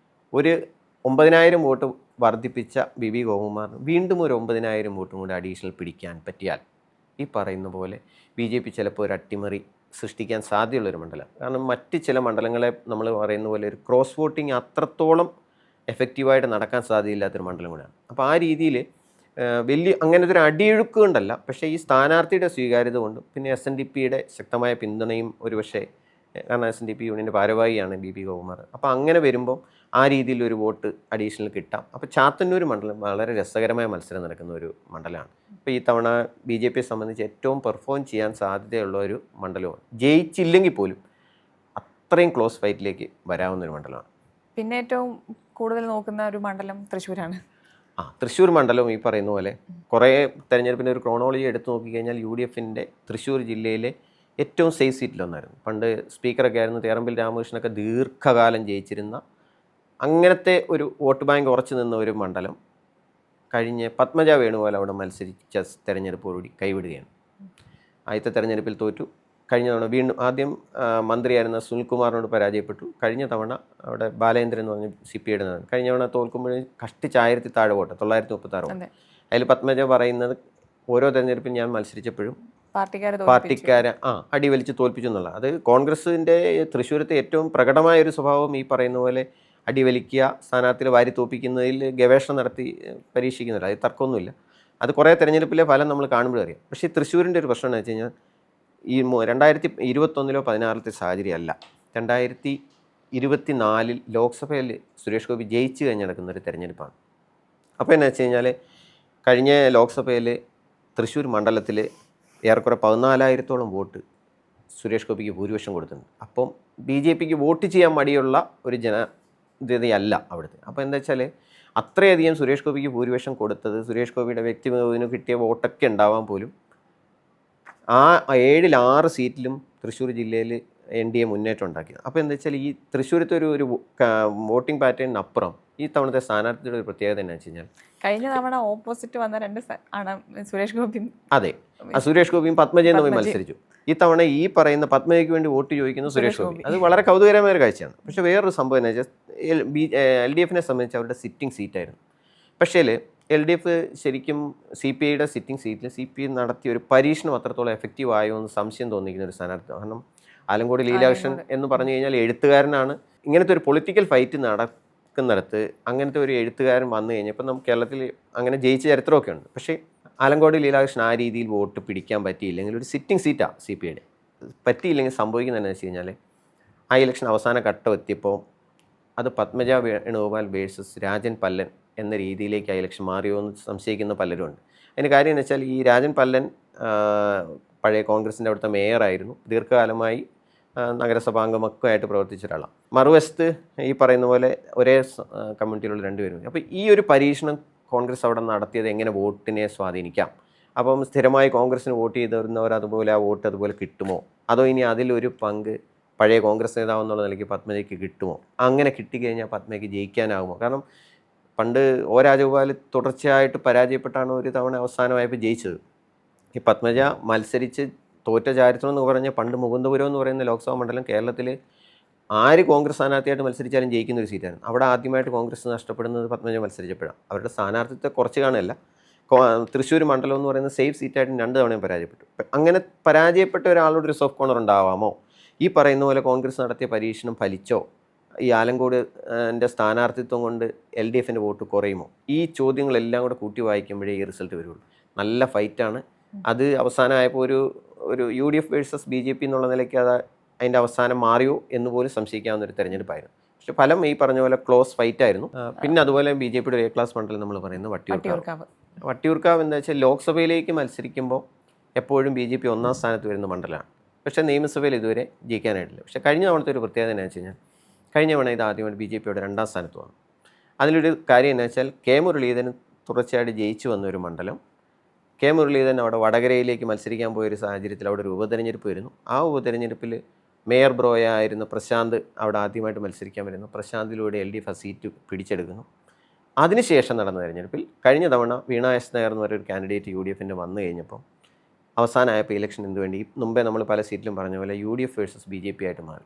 ഒരു 9,000 വോട്ട് വർദ്ധിപ്പിച്ച BB ഗോപകുമാറിന് വീണ്ടും ഒരു 9,000 വോട്ടും കൂടി അഡീഷണൽ പിടിക്കാൻ പറ്റിയാൽ ഈ പറയുന്ന പോലെ BJP ചിലപ്പോൾ ഒരു അട്ടിമറി സൃഷ്ടിക്കാൻ സാധ്യതയുള്ളൊരു മണ്ഡലം. കാരണം മറ്റ് ചില മണ്ഡലങ്ങളെ നമ്മൾ പറയുന്ന പോലെ ഒരു ക്രോസ് വോട്ടിങ് അത്രത്തോളം എഫക്റ്റീവായിട്ട് നടക്കാൻ സാധ്യതയില്ലാത്തൊരു മണ്ഡലം കൂടെയാണ്. അപ്പോൾ ആ രീതിയിൽ വലിയ അങ്ങനത്തെ ഒരു അടിയൊഴുക്ക് കൊണ്ടല്ല, പക്ഷേ ഈ സ്ഥാനാർത്ഥിയുടെ സ്വീകാര്യത കൊണ്ടും പിന്നെ SNDPയുടെ ശക്തമായ പിന്തുണയും ഒരുപക്ഷെ, കാരണം SNDP യൂണിയൻ്റെ ഭാരവാഹിയാണ് BB ഗോപകുമാർ. അപ്പോൾ അങ്ങനെ വരുമ്പോൾ ആ രീതിയിലൊരു വോട്ട് അഡീഷണൽ കിട്ടാം. അപ്പോൾ ചാത്തന്നൂർ മണ്ഡലം വളരെ രസകരമായ മത്സരം നടക്കുന്ന ഒരു മണ്ഡലമാണ്. ഇപ്പോൾ ഈ തവണ BJPയെ സംബന്ധിച്ച് ഏറ്റവും പെർഫോം ചെയ്യാൻ സാധ്യതയുള്ള ഒരു മണ്ഡലമാണ്. ജയിച്ചില്ലെങ്കിൽ പോലും അത്രയും ക്ലോസ് ഫൈറ്റിലേക്ക് വരാവുന്നൊരു മണ്ഡലമാണ്. പിന്നെ ഏറ്റവും കൂടുതൽ നോക്കുന്ന ഒരു മണ്ഡലം തൃശ്ശൂരാണ്. തൃശ്ശൂർ മണ്ഡലം ഈ പറയുന്ന പോലെ കുറേ തെരഞ്ഞെടുപ്പിൻ്റെ ഒരു ക്രോണോളജി എടുത്തു നോക്കിക്കഴിഞ്ഞാൽ UDF തൃശ്ശൂർ ജില്ലയിലെ ഏറ്റവും സേഫ് സീറ്റിലൊന്നായിരുന്നു. പണ്ട് സ്പീക്കറൊക്കെ ആയിരുന്നു തേറമ്പിൽ രാമകൃഷ്ണനൊക്കെ ദീർഘകാലം ജയിച്ചിരുന്ന അങ്ങനത്തെ ഒരു വോട്ട് ബാങ്ക് ഉറച്ചു നിന്ന ഒരു മണ്ഡലം കഴിഞ്ഞ് പത്മജ വേണുഗോപാൽ അവിടെ മത്സരിച്ച തെരഞ്ഞെടുപ്പോടുകൂടി കൈവിടുകയാണ്. ആദ്യത്തെ തെരഞ്ഞെടുപ്പിൽ തോറ്റു. കഴിഞ്ഞ തവണ വീണ്ടും ആദ്യം മന്ത്രിയായിരുന്ന സുനിൽകുമാറിനോട് പരാജയപ്പെട്ടു. കഴിഞ്ഞ തവണ അവിടെ ബാലേന്ദ്രൻ എന്ന് പറഞ്ഞ് CPIയുടെ കഴിഞ്ഞ തവണ തോൽക്കുമ്പോൾ കഷ്ടിച്ച് 1000 താഴെ വോട്ട് 936 വോട്ട്. അതിൽ പത്മജ പറയുന്നത് ഓരോ തെരഞ്ഞെടുപ്പിൽ ഞാൻ മത്സരിച്ചപ്പോഴും പാർട്ടിക്കാരെ അടിവലിച്ച് തോൽപ്പിച്ചു എന്നുള്ള. അത് കോൺഗ്രസിൻ്റെ തൃശ്ശൂരത്തെ ഏറ്റവും പ്രകടമായ ഒരു സ്വഭാവം ഈ പറയുന്ന പോലെ അടിവലിക്കുക, സ്ഥാനാർത്ഥികൾ വാരി തോൽപ്പിക്കുന്നതിൽ ഗവേഷണം നടത്തി പരീക്ഷിക്കുന്നില്ല. അത് തർക്കമൊന്നുമില്ല. അത് കുറേ തെരഞ്ഞെടുപ്പിലെ ഫലം നമ്മൾ കാണുമ്പോഴേ അറിയാം. പക്ഷേ തൃശ്ശൂരിൻ്റെ ഒരു പ്രശ്നം എന്ന് വെച്ച് കഴിഞ്ഞാൽ ഈ 2021-ലോ 2016-ലത്തെ സാഹചര്യമല്ല. 2024 ലോക്സഭയിൽ സുരേഷ് ഗോപി ജയിച്ച് കഴിഞ്ഞ് നടക്കുന്ന ഒരു തെരഞ്ഞെടുപ്പാണ്. അപ്പോൾ എന്നാ വെച്ച് കഴിഞ്ഞാൽ കഴിഞ്ഞ ലോക്സഭയിൽ തൃശ്ശൂർ മണ്ഡലത്തിൽ ഏറെക്കുറെ 14,000-ഓളം വോട്ട് സുരേഷ് ഗോപിക്ക് ഭൂരിപക്ഷം കൊടുത്തിട്ടുണ്ട്. അപ്പം BJPക്ക് വോട്ട് ചെയ്യാൻ മടിയുള്ള ഒരു ജനതയല്ല അവിടുത്തെ. അപ്പോൾ എന്താ വെച്ചാൽ അത്രയധികം സുരേഷ് ഗോപിക്ക് ഭൂരിപക്ഷം കൊടുത്തത് സുരേഷ് ഗോപിയുടെ വ്യക്തിഗതത്തിന് കിട്ടിയ വോട്ടൊക്കെ ഉണ്ടാവാൻ പോലും 7-6 സീറ്റിലും തൃശ്ശൂർ ജില്ലയിൽ NDA മുന്നേറ്റം ഉണ്ടാക്കിയത്. അപ്പോൾ എന്താ വെച്ചാൽ ഈ തൃശ്ശൂരത്തെ ഒരു വോട്ടിംഗ് പാറ്റേണിനപ്പുറം ഈ തവണത്തെ സ്ഥാനാർത്ഥിയുടെ ഒരു പ്രത്യേകത എന്നാ വെച്ച് കഴിഞ്ഞാൽ കഴിഞ്ഞ തവണ ഓപ്പോസിറ്റ് വന്ന ആണ് സുരേഷ് ഗോപിയും. അതെ, സുരേഷ് ഗോപിയും പത്മജയും തമ്മിൽ മത്സരിച്ചു. ഈ തവണ ഈ പറയുന്ന പത്മജയ്ക്ക് വേണ്ടി വോട്ട് ചോദിക്കുന്ന സുരേഷ് ഗോപി. അത് വളരെ കൗതുകരമായ ഒരു കാഴ്ചയാണ്. പക്ഷേ വേറൊരു സംഭവം എന്ന് വെച്ചാൽ LDFനെ സംബന്ധിച്ച് അവരുടെ സിറ്റിംഗ് സീറ്റായിരുന്നു. പക്ഷേ LDF ശരിക്കും CPIയുടെ സിറ്റിംഗ് സീറ്റിൽ CPI നടത്തിയ ഒരു പരീക്ഷണം അത്രത്തോളം എഫക്റ്റീവ് ആയോ എന്ന് സംശയം തോന്നിക്കുന്ന ഒരു സ്ഥാനാർത്ഥി. കാരണം ആലങ്കോട് ലീലാകൃഷ്ണൻ എന്ന് പറഞ്ഞു കഴിഞ്ഞാൽ എഴുത്തുകാരനാണ്. ഇങ്ങനത്തെ ഒരു പൊളിറ്റിക്കൽ ഫൈറ്റ് നടക്കുന്നിടത്ത് അങ്ങനത്തെ ഒരു എഴുത്തുകാരൻ വന്നു കഴിഞ്ഞപ്പോൾ നമുക്ക് കേരളത്തിൽ അങ്ങനെ ജയിച്ച ചരിത്രമൊക്കെ ഉണ്ട്. പക്ഷേ ആലങ്കോട് ലീലാകൃഷ്ണൻ ആ രീതിയിൽ വോട്ട് പിടിക്കാൻ പറ്റിയില്ലെങ്കിൽ ഒരു സിറ്റിംഗ് സീറ്റാണ് CPIയുടെ പറ്റിയില്ലെങ്കിൽ സംഭവിക്കുന്നതെന്ന് വെച്ച് കഴിഞ്ഞാൽ ആ ഇലക്ഷൻ അവസാന ഘട്ടം എത്തിയപ്പോൾ അത് പത്മജ വേണുഗോപാൽ വേഴ്സസ് രാജൻ പല്ലൻ എന്ന രീതിയിലേക്ക് ആ ഇലക്ഷൻ മാറിയോ എന്ന് സംശയിക്കുന്ന പലരുമുണ്ട്. അതിന് കാര്യം എന്ന് വെച്ചാൽ ഈ രാജൻ പല്ലൻ പഴയ കോൺഗ്രസിൻ്റെ അവിടുത്തെ മേയറായിരുന്നു. ദീർഘകാലമായി നഗരസഭാംഗമൊക്കെ ആയിട്ട് പ്രവർത്തിച്ച ഒരാളാണ്. മറുവശത്ത് ഈ പറയുന്ന പോലെ ഒരേ കമ്മ്യൂണിറ്റിയിലുള്ള രണ്ടുപേരും. അപ്പോൾ ഈ ഒരു പരീക്ഷണം കോൺഗ്രസ് അവിടെ നടത്തിയത് എങ്ങനെ വോട്ടിനെ സ്വാധീനിക്കാം, അപ്പം സ്ഥിരമായി കോൺഗ്രസ്സിന് വോട്ട് ചെയ്തിരുന്നവർ അതുപോലെ ആ വോട്ട് അതുപോലെ കിട്ടുമോ, അതോ ഇനി അതിലൊരു പങ്ക് പഴയ കോൺഗ്രസ് നേതാവ് എന്നുള്ള നിലയ്ക്ക് പത്മജയ്ക്ക് കിട്ടുമോ, അങ്ങനെ കിട്ടിക്കഴിഞ്ഞാൽ പത്മയ്ക്ക് ജയിക്കാനാകുമോ? കാരണം പണ്ട് രാജഗോപാൽ തുടർച്ചയായിട്ട് പരാജയപ്പെട്ടാണ് ഒരു തവണ അവസാനമായപ്പോൾ ജയിച്ചത്. ഈ പത്മജ മത്സരിച്ച് തോറ്റ ചരിത്രം എന്ന് പറഞ്ഞാൽ പണ്ട് മുകുന്ദപുരം എന്ന് പറയുന്ന ലോക്സഭാ മണ്ഡലം കേരളത്തിൽ ആര് കോൺഗ്രസ് സ്ഥാനാർത്ഥിയായിട്ട് മത്സരിച്ചാലും ജയിക്കുന്ന ഒരു സീറ്റാണ്. അവിടെ ആദ്യമായിട്ട് കോൺഗ്രസ് നഷ്ടപ്പെടുന്നത് പത്മജ മത്സരിച്ചപ്പോഴാണ്. അവരുടെ സ്ഥാനാർത്ഥിത്വത്തെ കുറച്ച് കാണുകയല്ല, തൃശ്ശൂർ മണ്ഡലം എന്ന് പറയുന്ന സേഫ് സീറ്റായിട്ട് 2 തവണയും പരാജയപ്പെട്ടു. അങ്ങനെ പരാജയപ്പെട്ട ഒരാളോട് ഒരു സോഫ്റ്റ് കോർണർ ഉണ്ടാവാമോ? ഈ പറയുന്ന പോലെ കോൺഗ്രസ് നടത്തിയ പരീക്ഷണം ഫലിച്ചോ? ഈ ആലങ്കോടിൻ്റെ സ്ഥാനാർത്ഥിത്വം കൊണ്ട് LDFൻ്റെ വോട്ട് കുറയുമോ? ഈ ചോദ്യങ്ങളെല്ലാം കൂടെ കൂട്ടി വായിക്കുമ്പോഴേ ഈ റിസൾട്ട് വരുള്ളൂ. നല്ല ഫൈറ്റാണ്. അത് അവസാനമായപ്പോൾ ഒരു UDF വേഴ്സസ് BJP എന്നുള്ള നിലയ്ക്ക് അത് അതിൻ്റെ അവസാനം മാറിയോ എന്ന് പോലും സംശയിക്കാവുന്ന ഒരു തെരഞ്ഞെടുപ്പായിരുന്നു. പക്ഷെ ഫലം ഈ പറഞ്ഞ പോലെ ക്ലോസ് ഫൈറ്റായിരുന്നു. പിന്നെ അതുപോലെ BJPയുടെ A ക്ലാസ് മണ്ഡലം നമ്മൾ പറയുന്നത് വട്ടിയൂർക്കാവ് എന്താ വെച്ചാൽ ലോക്സഭയിലേക്ക് മത്സരിക്കുമ്പോൾ എപ്പോഴും BJP 1-ാം സ്ഥാനത്ത് വരുന്ന മണ്ഡലമാണ്. പക്ഷേ നിയമസഭയിൽ ഇതുവരെ ജയിക്കാനായിട്ടില്ല. പക്ഷേ കഴിഞ്ഞ തവണത്തെ ഒരു പ്രത്യേകത എന്ന് വെച്ച് കഴിഞ്ഞാൽ കഴിഞ്ഞ തവണ ഇത് ആദ്യമായിട്ട് BJPയുടെ 2-ാം സ്ഥാനത്ത് വന്നു. അതിലൊരു കാര്യം എന്ന് വെച്ചാൽ മുരളീധരൻ തുടർച്ചയായിട്ട് ജയിച്ചു വന്ന ഒരു മണ്ഡലം. മുരളീധരൻ അവിടെ വടകരയിലേക്ക് മത്സരിക്കാൻ പോയൊരു സാഹചര്യത്തിൽ അവിടെ ഒരു ഉപതെരഞ്ഞെടുപ്പ് വരുന്നു. ആ ഉപതെരഞ്ഞെടുപ്പിൽ മേയർ ബ്രോയ ആയിരുന്ന പ്രശാന്ത് അവിടെ ആദ്യമായിട്ട് മത്സരിക്കാൻ വരുന്നു. പ്രശാന്തിലൂടെ LDF ആ സീറ്റ് പിടിച്ചെടുക്കുന്നു. അതിനുശേഷം നടന്ന തെരഞ്ഞെടുപ്പിൽ കഴിഞ്ഞ തവണ വീണ എസ് നായർ എന്ന് പറയുന്ന ഒരു കാൻഡിഡേറ്റ് UDFൻ്റെ വന്നു കഴിഞ്ഞപ്പോൾ അവസാനമായപ്പോൾ ഇലക്ഷൻ എന്തുവേണ്ടി മുമ്പേ നമ്മൾ പല സീറ്റിലും പറഞ്ഞ പോലെ UDF വേഴ്സസ് BJP ആയിട്ട് മാറി.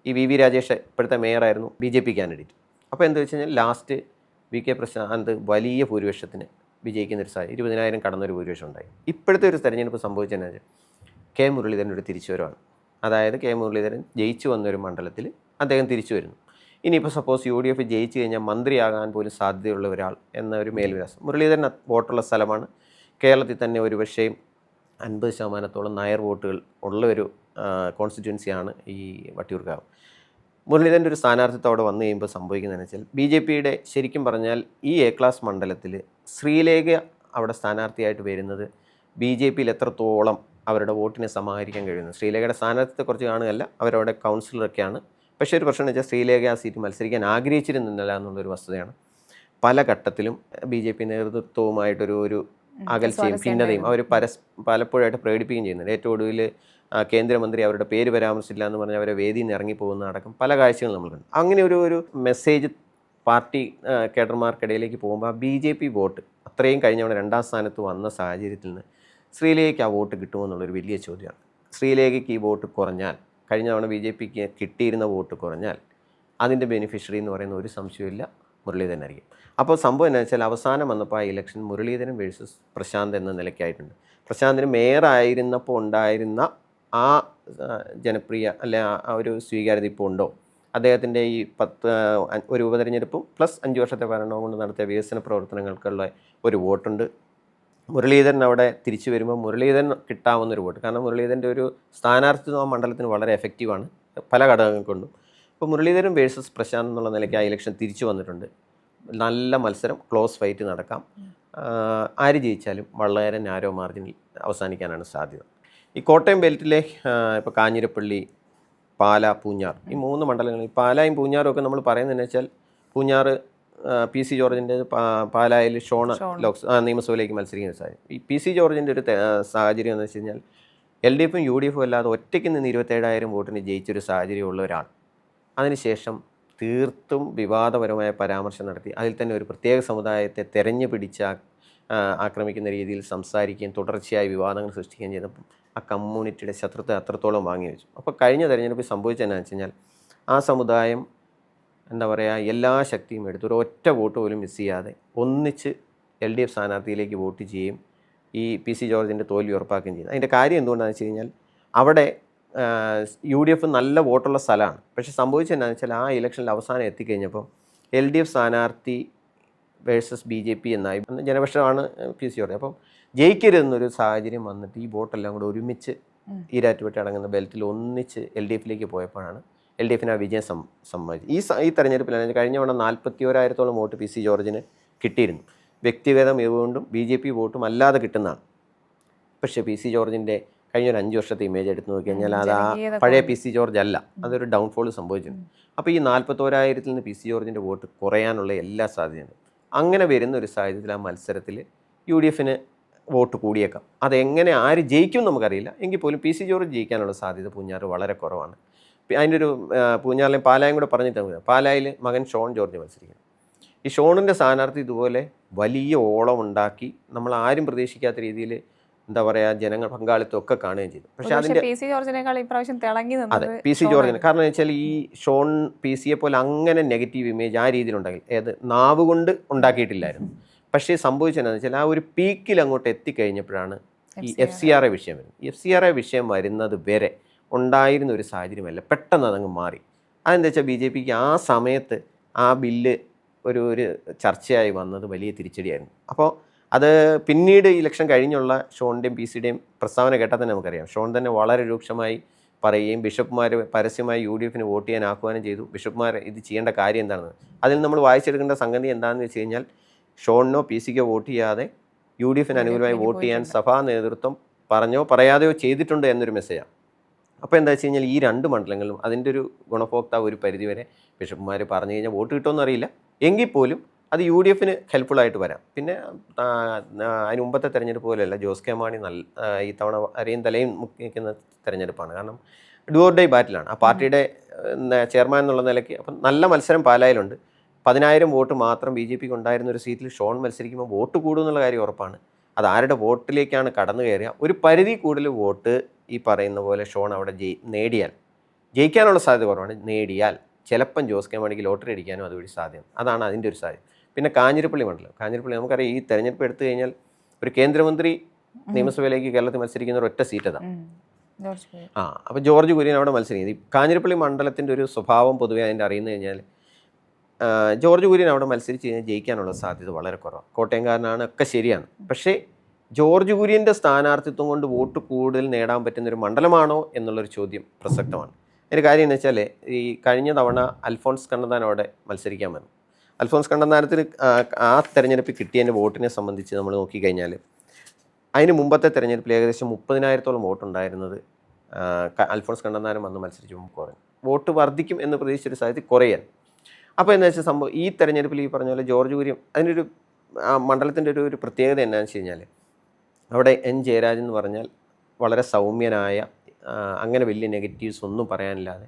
ഈ VV രാജേഷ് ഇപ്പോഴത്തെ മേയറായിരുന്നു BJP കാൻഡിഡേറ്റ്. അപ്പോൾ എന്താ വെച്ച് കഴിഞ്ഞാൽ ലാസ്റ്റ് VK പ്രശാന്ത് വലിയ ഭൂരിപക്ഷത്തിന് വിജയിക്കുന്നൊരു സാഹചര്യം 20,000 കടന്നൊരു ഭൂരിപക്ഷം ഉണ്ടായി. ഇപ്പോഴത്തെ ഒരു തെരഞ്ഞെടുപ്പ് സംഭവിച്ചതെന്ന് വെച്ചാൽ മുരളീധരൻ്റെ ഒരു തിരിച്ചുവരവാണ്. അതായത് മുരളീധരൻ ജയിച്ചു വന്നൊരു മണ്ഡലത്തിൽ അദ്ദേഹം തിരിച്ചു വരുന്നു. ഇനിയിപ്പോൾ സപ്പോസ് UDF ജയിച്ചു കഴിഞ്ഞാൽ മന്ത്രിയാകാൻ പോലും സാധ്യതയുള്ള ഒരാൾ എന്ന ഒരു മേൽവിലാസം. മുരളീധരൻ വോട്ടുള്ള സ്ഥലമാണ്. കേരളത്തിൽ തന്നെ ഒരു പക്ഷേ 50% നായർ വോട്ടുകൾ ഉള്ള ഒരു കോൺസ്റ്റിറ്റ്യുവൻസിയാണ് ഈ വട്ടിയൂർക്കാവ്. മുരളീധരൻ്റെ ഒരു സ്ഥാനാർത്ഥിത്വം അവിടെ വന്നു കഴിയുമ്പോൾ സംഭവിക്കുന്നതെന്ന് വെച്ചാൽ BJPയുടെ ശരിക്കും പറഞ്ഞാൽ ഈ A ക്ലാസ് മണ്ഡലത്തിൽ ശ്രീലേഖ അവിടെ സ്ഥാനാർത്ഥിയായിട്ട് വരുന്നത് BJPയിൽ എത്രത്തോളം അവരുടെ വോട്ടിനെ സമാഹരിക്കാൻ കഴിയുന്നത്. ശ്രീലേഖയുടെ സ്ഥാനാർത്ഥിത്വത്തെക്കുറിച്ച് കാണുകയല്ല, അവരവിടെ കൗൺസിലറൊക്കെയാണ്. പക്ഷേ ഒരു പ്രശ്നം എന്ന് വെച്ചാൽ ശ്രീലേഖ ആ സീറ്റ് മത്സരിക്കാൻ ആഗ്രഹിച്ചിരുന്നില്ല എന്നുള്ളൊരു വസ്തുതയാണ്. പല ഘട്ടത്തിലും BJP നേതൃത്വവുമായിട്ടൊരു അകൽച്ചയും ഭിന്നതയും അവർ പലപ്പോഴായിട്ട് പ്രകടിപ്പിക്കുകയും ചെയ്യുന്നുണ്ട്. ഏറ്റവും ഒടുവിൽ കേന്ദ്രമന്ത്രി അവരുടെ പേര് പരാമർശിച്ചില്ല എന്ന് പറഞ്ഞാൽ അവരെ വേദിയിൽ നിന്ന് ഇറങ്ങിപ്പോകുന്ന അടക്കം പല കാഴ്ചകളും നമ്മൾ കണ്ടു. അങ്ങനെ ഒരു മെസ്സേജ് പാർട്ടി കേഡർമാർക്കിടയിലേക്ക് പോകുമ്പോൾ ആ BJP വോട്ട് അത്രയും കഴിഞ്ഞവണ 2ാം സ്ഥാനത്ത് വന്ന സാഹചര്യത്തിൽ നിന്ന് ശ്രീലേഖയ്ക്ക് ആ വോട്ട് കിട്ടുമോ എന്നുള്ളൊരു വലിയ ചോദ്യമാണ്. ശ്രീലേഖയ്ക്ക് ഈ വോട്ട് കുറഞ്ഞാൽ, കഴിഞ്ഞ തവണ BJPക്ക് കിട്ടിയിരുന്ന വോട്ട് കുറഞ്ഞാൽ അതിൻ്റെ ബെനിഫിഷ്യറി എന്ന് പറയുന്ന ഒരു സംശയമില്ല മുരളീധരനായിരിക്കും. അപ്പോൾ സംഭവം എന്താ വെച്ചാൽ അവസാനം വന്നപ്പോൾ ആ ഇലക്ഷൻ മുരളീധരൻ വേഴ്സസ് പ്രശാന്ത് എന്ന നിലയ്ക്കായിട്ടുണ്ട്. പ്രശാന്തിന് മേയറായിരുന്നപ്പോൾ ഉണ്ടായിരുന്ന ആ ജനപ്രിയ അല്ലെ ആ ഒരു സ്വീകാര്യത ഇപ്പോൾ ഉണ്ടോ? അദ്ദേഹത്തിൻ്റെ ഈ ഒരു ഉപതെരഞ്ഞെടുപ്പും പ്ലസ് 5 വർഷത്തെ ഭരണവും കൊണ്ട് നടത്തിയ വികസന പ്രവർത്തനങ്ങൾക്കുള്ള ഒരു വോട്ടുണ്ട്. മുരളീധരൻ അവിടെ തിരിച്ചു വരുമ്പോൾ മുരളീധരൻ കിട്ടാവുന്നൊരു വോട്ട്, കാരണം മുരളീധരൻ്റെ ഒരു സ്ഥാനാർത്ഥിത്വം ആ മണ്ഡലത്തിന് വളരെ എഫക്റ്റീവാണ് പല ഘടകങ്ങൾ കൊണ്ടും. അപ്പോൾ മുരളീധരൻ വേഴ്സസ് പ്രശാന്ത് എന്നുള്ള നിലയ്ക്ക് ആ ഇലക്ഷൻ തിരിച്ചു വന്നിട്ടുണ്ട്. നല്ല മത്സരം, ക്ലോസ് ഫൈറ്റ് നടക്കാം. ആര് ജയിച്ചാലും വളരെ നാരോ മാർജിനിൽ അവസാനിക്കാനാണ് സാധ്യത. ഈ കോട്ടയം ബെൽറ്റിലെ ഇപ്പോൾ കാഞ്ഞിരപ്പള്ളി, പാല, പൂഞ്ഞാർ, ഈ 3 മണ്ഡലങ്ങളിൽ പാലായും പൂഞ്ഞാറും ഒക്കെ നമ്മൾ പറയുന്നതെന്ന് വെച്ചാൽ പൂഞ്ഞാർ PC ജോർജിൻ്റെ, പാലായിൽ ഷോണ നിയമസഭയിലേക്ക് മത്സരിക്കുന്ന സാഹചര്യം. ഈ PC ജോർജിൻ്റെ ഒരു സാഹചര്യം എന്ന് വെച്ച് കഴിഞ്ഞാൽ LDFും UDFും അല്ലാതെ ഒറ്റയ്ക്ക് നിന്ന് 27,000 വോട്ടിന് ജയിച്ചൊരു സാഹചര്യമുള്ള ഒരാൾ അതിനുശേഷം തീർത്തും വിവാദപരമായ പരാമർശം നടത്തി അതിൽ തന്നെ ഒരു പ്രത്യേക സമുദായത്തെ തെരഞ്ഞു പിടിച്ച് ആക്രമിക്കുന്ന രീതിയിൽ സംസാരിക്കുകയും തുടർച്ചയായി വിവാദങ്ങൾ സൃഷ്ടിക്കുകയും ചെയ്തപ്പം ആ കമ്മ്യൂണിറ്റിയുടെ ശത്രുത അത്രത്തോളം വാങ്ങി വെച്ചു. അപ്പോൾ കഴിഞ്ഞ തെരഞ്ഞെടുപ്പിൽ സംഭവിച്ചതെന്നു വെച്ച് കഴിഞ്ഞാൽ ആ സമുദായം എന്താ പറയുക, എല്ലാ ശക്തിയും എടുത്ത് ഒരു ഒറ്റ വോട്ട് പോലും മിസ് ചെയ്യാതെ ഒന്നിച്ച് LDF സ്ഥാനാർത്ഥിയിലേക്ക് വോട്ട് ചെയ്യുകയും ഈ PC ജോർജിൻ്റെ തോൽവി ഉറപ്പാക്കുകയും ചെയ്തു. അതിൻ്റെ കാര്യം എന്തുകൊണ്ടാണെന്ന് വെച്ച് കഴിഞ്ഞാൽ അവിടെ UDF നല്ല വോട്ടുള്ള സ്ഥലമാണ്. പക്ഷേ സംഭവിച്ചതെന്നാന്ന് വെച്ചാൽ ആ ഇലക്ഷനിൽ അവസാനം എത്തിക്കഴിഞ്ഞപ്പം LDF സ്ഥാനാർത്ഥി വേഴ്സസ് BJP എന്നായി. ജനപക്ഷമാണ് PC ജോർജ്. അപ്പം ജയിക്കരുതെന്നൊരു സാഹചര്യം വന്നിട്ട് ഈ വോട്ടെല്ലാം കൂടെ ഒരുമിച്ച് ഈരാറ്റുപേട്ട അടങ്ങുന്ന ബെൽറ്റിൽ ഒന്നിച്ച് LDFിലേക്ക് പോയപ്പോഴാണ് LDFിന് ആ വിജയം സമ്മാനിച്ചത്. ഈ തെരഞ്ഞെടുപ്പിലാണ് കഴിഞ്ഞ തവണ 41,000 വോട്ട് PC ജോർജിന് കിട്ടിയിരുന്നു. വ്യക്തിഗതം ഇതുകൊണ്ടും BJP വോട്ടും അല്ലാതെ കിട്ടുന്നതാണ്. പക്ഷേ PC ജോർജിൻ്റെ കഴിഞ്ഞ ഒരു 5 വർഷത്തെ ഇമേജ് എടുത്ത് നോക്കി കഴിഞ്ഞാൽ അത് ആ പഴയ PC ജോർജ് അല്ല, അതൊരു ഡൗൺഫോൾ സംഭവിച്ചിട്ടുണ്ട്. അപ്പോൾ ഈ 41,000-ൽ നിന്ന് PC ജോർജിൻ്റെ വോട്ട് കുറയാനുള്ള എല്ലാ സാധ്യതയുണ്ട്. അങ്ങനെ വരുന്ന ഒരു സാഹചര്യത്തിൽ ആ മത്സരത്തിൽ UDFന് വോട്ട് കൂടിയേക്കാം. അതെങ്ങനെ ആര് ജയിക്കും നമുക്കറിയില്ല. എങ്കിൽ പോലും PC ജോർജ് ജയിക്കാനുള്ള സാധ്യത പൂഞ്ഞാറ് വളരെ കുറവാണ്. അതിൻ്റെ ഒരു പൂഞ്ഞാറിലെയും പാലായും കൂടെ പറഞ്ഞിട്ട് പാലായിൽ മകൻ ഷോൺ ജോർജ് മത്സരിക്കണം. ഈ ഷോണിൻ്റെ സ്ഥാനാർത്ഥി ഇതുപോലെ വലിയ ഓളം ഉണ്ടാക്കി നമ്മൾ ആരും പ്രതീക്ഷിക്കാത്ത രീതിയിൽ എന്താ പറയുക ജനങ്ങൾ പങ്കാളിത്തം ഒക്കെ കാണുകയും ചെയ്തു. പക്ഷേ അതിൻ്റെ PC ജോർജിനേക്കാൾ ഇപ്രാവശ്യം തിളങ്ങി അതെ PC ജോർജിന്, കാരണം വെച്ചാൽ ഈ ഷോൺ PCയെ പോലെ അങ്ങനെ നെഗറ്റീവ് ഇമേജ് ആ രീതിയിലുണ്ടാക്കി നാവ് കൊണ്ട് ഉണ്ടാക്കിയിട്ടില്ലായിരുന്നു. പക്ഷേ സംഭവിച്ചതെന്ന് വെച്ചാൽ ആ ഒരു പീക്കിൽ അങ്ങോട്ട് എത്തിക്കഴിഞ്ഞപ്പോഴാണ് ഈ FCRA വിഷയം വരുന്നത്. FCRA വിഷയം വരുന്നത് വരെ ഉണ്ടായിരുന്ന ഒരു സാഹചര്യമല്ല, പെട്ടെന്ന് അതങ്ങ് മാറി. അതെന്താ വെച്ചാൽ BJPക്ക് ആ സമയത്ത് ആ ബില്ല് ഒരു ചർച്ചയായി വന്നത് വലിയ തിരിച്ചടിയായിരുന്നു. അപ്പോൾ അത് പിന്നീട് ഇലക്ഷൻ കഴിഞ്ഞുള്ള ഷോണിൻ്റെയും PCയുടെയും പ്രസ്താവന കേട്ടാൽ തന്നെ നമുക്കറിയാം. ഷോൺ തന്നെ വളരെ രൂക്ഷമായി പറയുകയും ബിഷപ്പുമാർ പരസ്യമായി UDFന് വോട്ട് ചെയ്യാൻ ആഹ്വാനം ചെയ്തു. ബിഷപ്പുമാർ ഇത് ചെയ്യേണ്ട കാര്യം എന്താണെന്ന് അതിൽ നമ്മൾ വായിച്ചെടുക്കേണ്ട സംഗതി എന്താണെന്ന് വെച്ച് കഴിഞ്ഞാൽ ഷോണിനോ PCക്കോ വോട്ട് ചെയ്യാതെ UDFന് അനുകൂലമായി വോട്ട് ചെയ്യാൻ സഭാ നേതൃത്വം പറഞ്ഞോ പറയാതെയോ ചെയ്തിട്ടുണ്ട് എന്നൊരു മെസ്സേജാണ്. അപ്പോൾ എന്താ വെച്ച് കഴിഞ്ഞാൽ ഈ 2 മണ്ഡലങ്ങളിലും അതിൻ്റെ ഒരു ഗുണഭോക്താവ് ഒരു പരിധിവരെ ബിഷപ്പുമാർ പറഞ്ഞു കഴിഞ്ഞാൽ വോട്ട് കിട്ടുമെന്ന് അറിയില്ല. എങ്കിൽ പോലും അത് UDFന് ഹെൽപ്ഫുള്ളായിട്ട് വരാം. പിന്നെ അതിന് മുമ്പത്തെ തെരഞ്ഞെടുപ്പ് പോലെയല്ല, ജോസ് കെ മാണി ഈ തവണ അരയും തലയും മുക്കിക്കുന്ന തെരഞ്ഞെടുപ്പാണ്. കാരണം ഡു ഓർ ഡൈ ബാറ്റിലാണ് ആ പാർട്ടിയുടെ ചെയർമാൻ എന്നുള്ള നിലയ്ക്ക്. അപ്പം നല്ല മത്സരം പാലായിലുണ്ട്. 10,000 വോട്ട് മാത്രം BJPക്ക് ഉണ്ടായിരുന്ന ഒരു സീറ്റിൽ ഷോൺ മത്സരിക്കുമ്പോൾ വോട്ട് കൂടുമെന്നുള്ള കാര്യം ഉറപ്പാണ്. അത് ആരുടെ വോട്ടിലേക്കാണ് കടന്നു കയറുക. ഒരു പരിധി കൂടുതൽ വോട്ട് ഈ പറയുന്ന പോലെ ഷോൺ അവിടെ നേടിയാൽ ജയിക്കാനുള്ള സാധ്യത കുറവാണ്. നേടിയാൽ ചിലപ്പം ജോസ് കെ മാണിക്ക് ലോട്ടറി അടിക്കാനും അതുവഴി സാധ്യത. അതാണ് അതിൻ്റെ ഒരു സാധ്യത. പിന്നെ കാഞ്ഞിരപ്പള്ളി മണ്ഡലം, നമുക്കറിയാം ഈ തെരഞ്ഞെടുപ്പ് എടുത്തു കഴിഞ്ഞാൽ ഒരു കേന്ദ്രമന്ത്രി നിയമസഭയിലേക്ക് കേരളത്തിൽ മത്സരിക്കുന്ന ഒരു ഒറ്റ സീറ്റ് അതാണ്. അപ്പോൾ ജോർജ് കുര്യൻ അവിടെ മത്സരിക്കുന്നത്. ഈ കാഞ്ഞിരപ്പള്ളി മണ്ഡലത്തിൻ്റെ ഒരു സ്വഭാവം പൊതുവെ അതിൻ്റെ അറിയുന്നു കഴിഞ്ഞാൽ ജോർജ് കുര്യൻ അവിടെ മത്സരിച്ച് കഴിഞ്ഞാൽ ജയിക്കാനുള്ള സാധ്യത വളരെ കുറവാണ്. കോട്ടയംകാരനാണ്, ഒക്കെ ശരിയാണ്. പക്ഷേ ജോർജ് കുര്യൻ്റെ സ്ഥാനാർത്ഥിത്വം കൊണ്ട് വോട്ട് കൂടുതൽ നേടാൻ പറ്റുന്നൊരു മണ്ഡലമാണോ എന്നുള്ളൊരു ചോദ്യം പ്രസക്തമാണ്. അതിൻ്റെ കാര്യം എന്ന് വെച്ചാൽ ഈ കഴിഞ്ഞ തവണ അൽഫോൺസ് കണ്ണന്താനം അവിടെ മത്സരിക്കാൻ വന്നു. അൽഫോൺസ് കണ്ണന്താനത്തിന് ആ തെരഞ്ഞെടുപ്പിൽ കിട്ടിയതിൻ്റെ വോട്ടിനെ സംബന്ധിച്ച് നമ്മൾ നോക്കിക്കഴിഞ്ഞാൽ അതിന് മുമ്പത്തെ തെരഞ്ഞെടുപ്പിൽ ഏകദേശം 30,000-ഓളം വോട്ടുണ്ടായിരുന്നത് അൽഫോൺസ് കണ്ണന്താനം വന്ന് മത്സരിച്ച് കുറഞ്ഞു. വോട്ട് വർദ്ധിക്കും എന്ന് പ്രതീക്ഷിച്ചൊരു സാഹചര്യത്തിൽ കുറയാൻ. അപ്പോൾ എന്താ വെച്ചാൽ സംഭവം ഈ തെരഞ്ഞെടുപ്പിൽ ഈ പറഞ്ഞ പോലെ ജോർജ് കുര്യൻ അതിനൊരു മണ്ഡലത്തിൻ്റെ ഒരു പ്രത്യേകത എന്നാന്ന് വെച്ച് കഴിഞ്ഞാൽ അവിടെ എൻ ജയരാജൻ എന്ന് പറഞ്ഞാൽ വളരെ സൗമ്യനായ അങ്ങനെ വലിയ നെഗറ്റീവ്സ് ഒന്നും പറയാനില്ലാതെ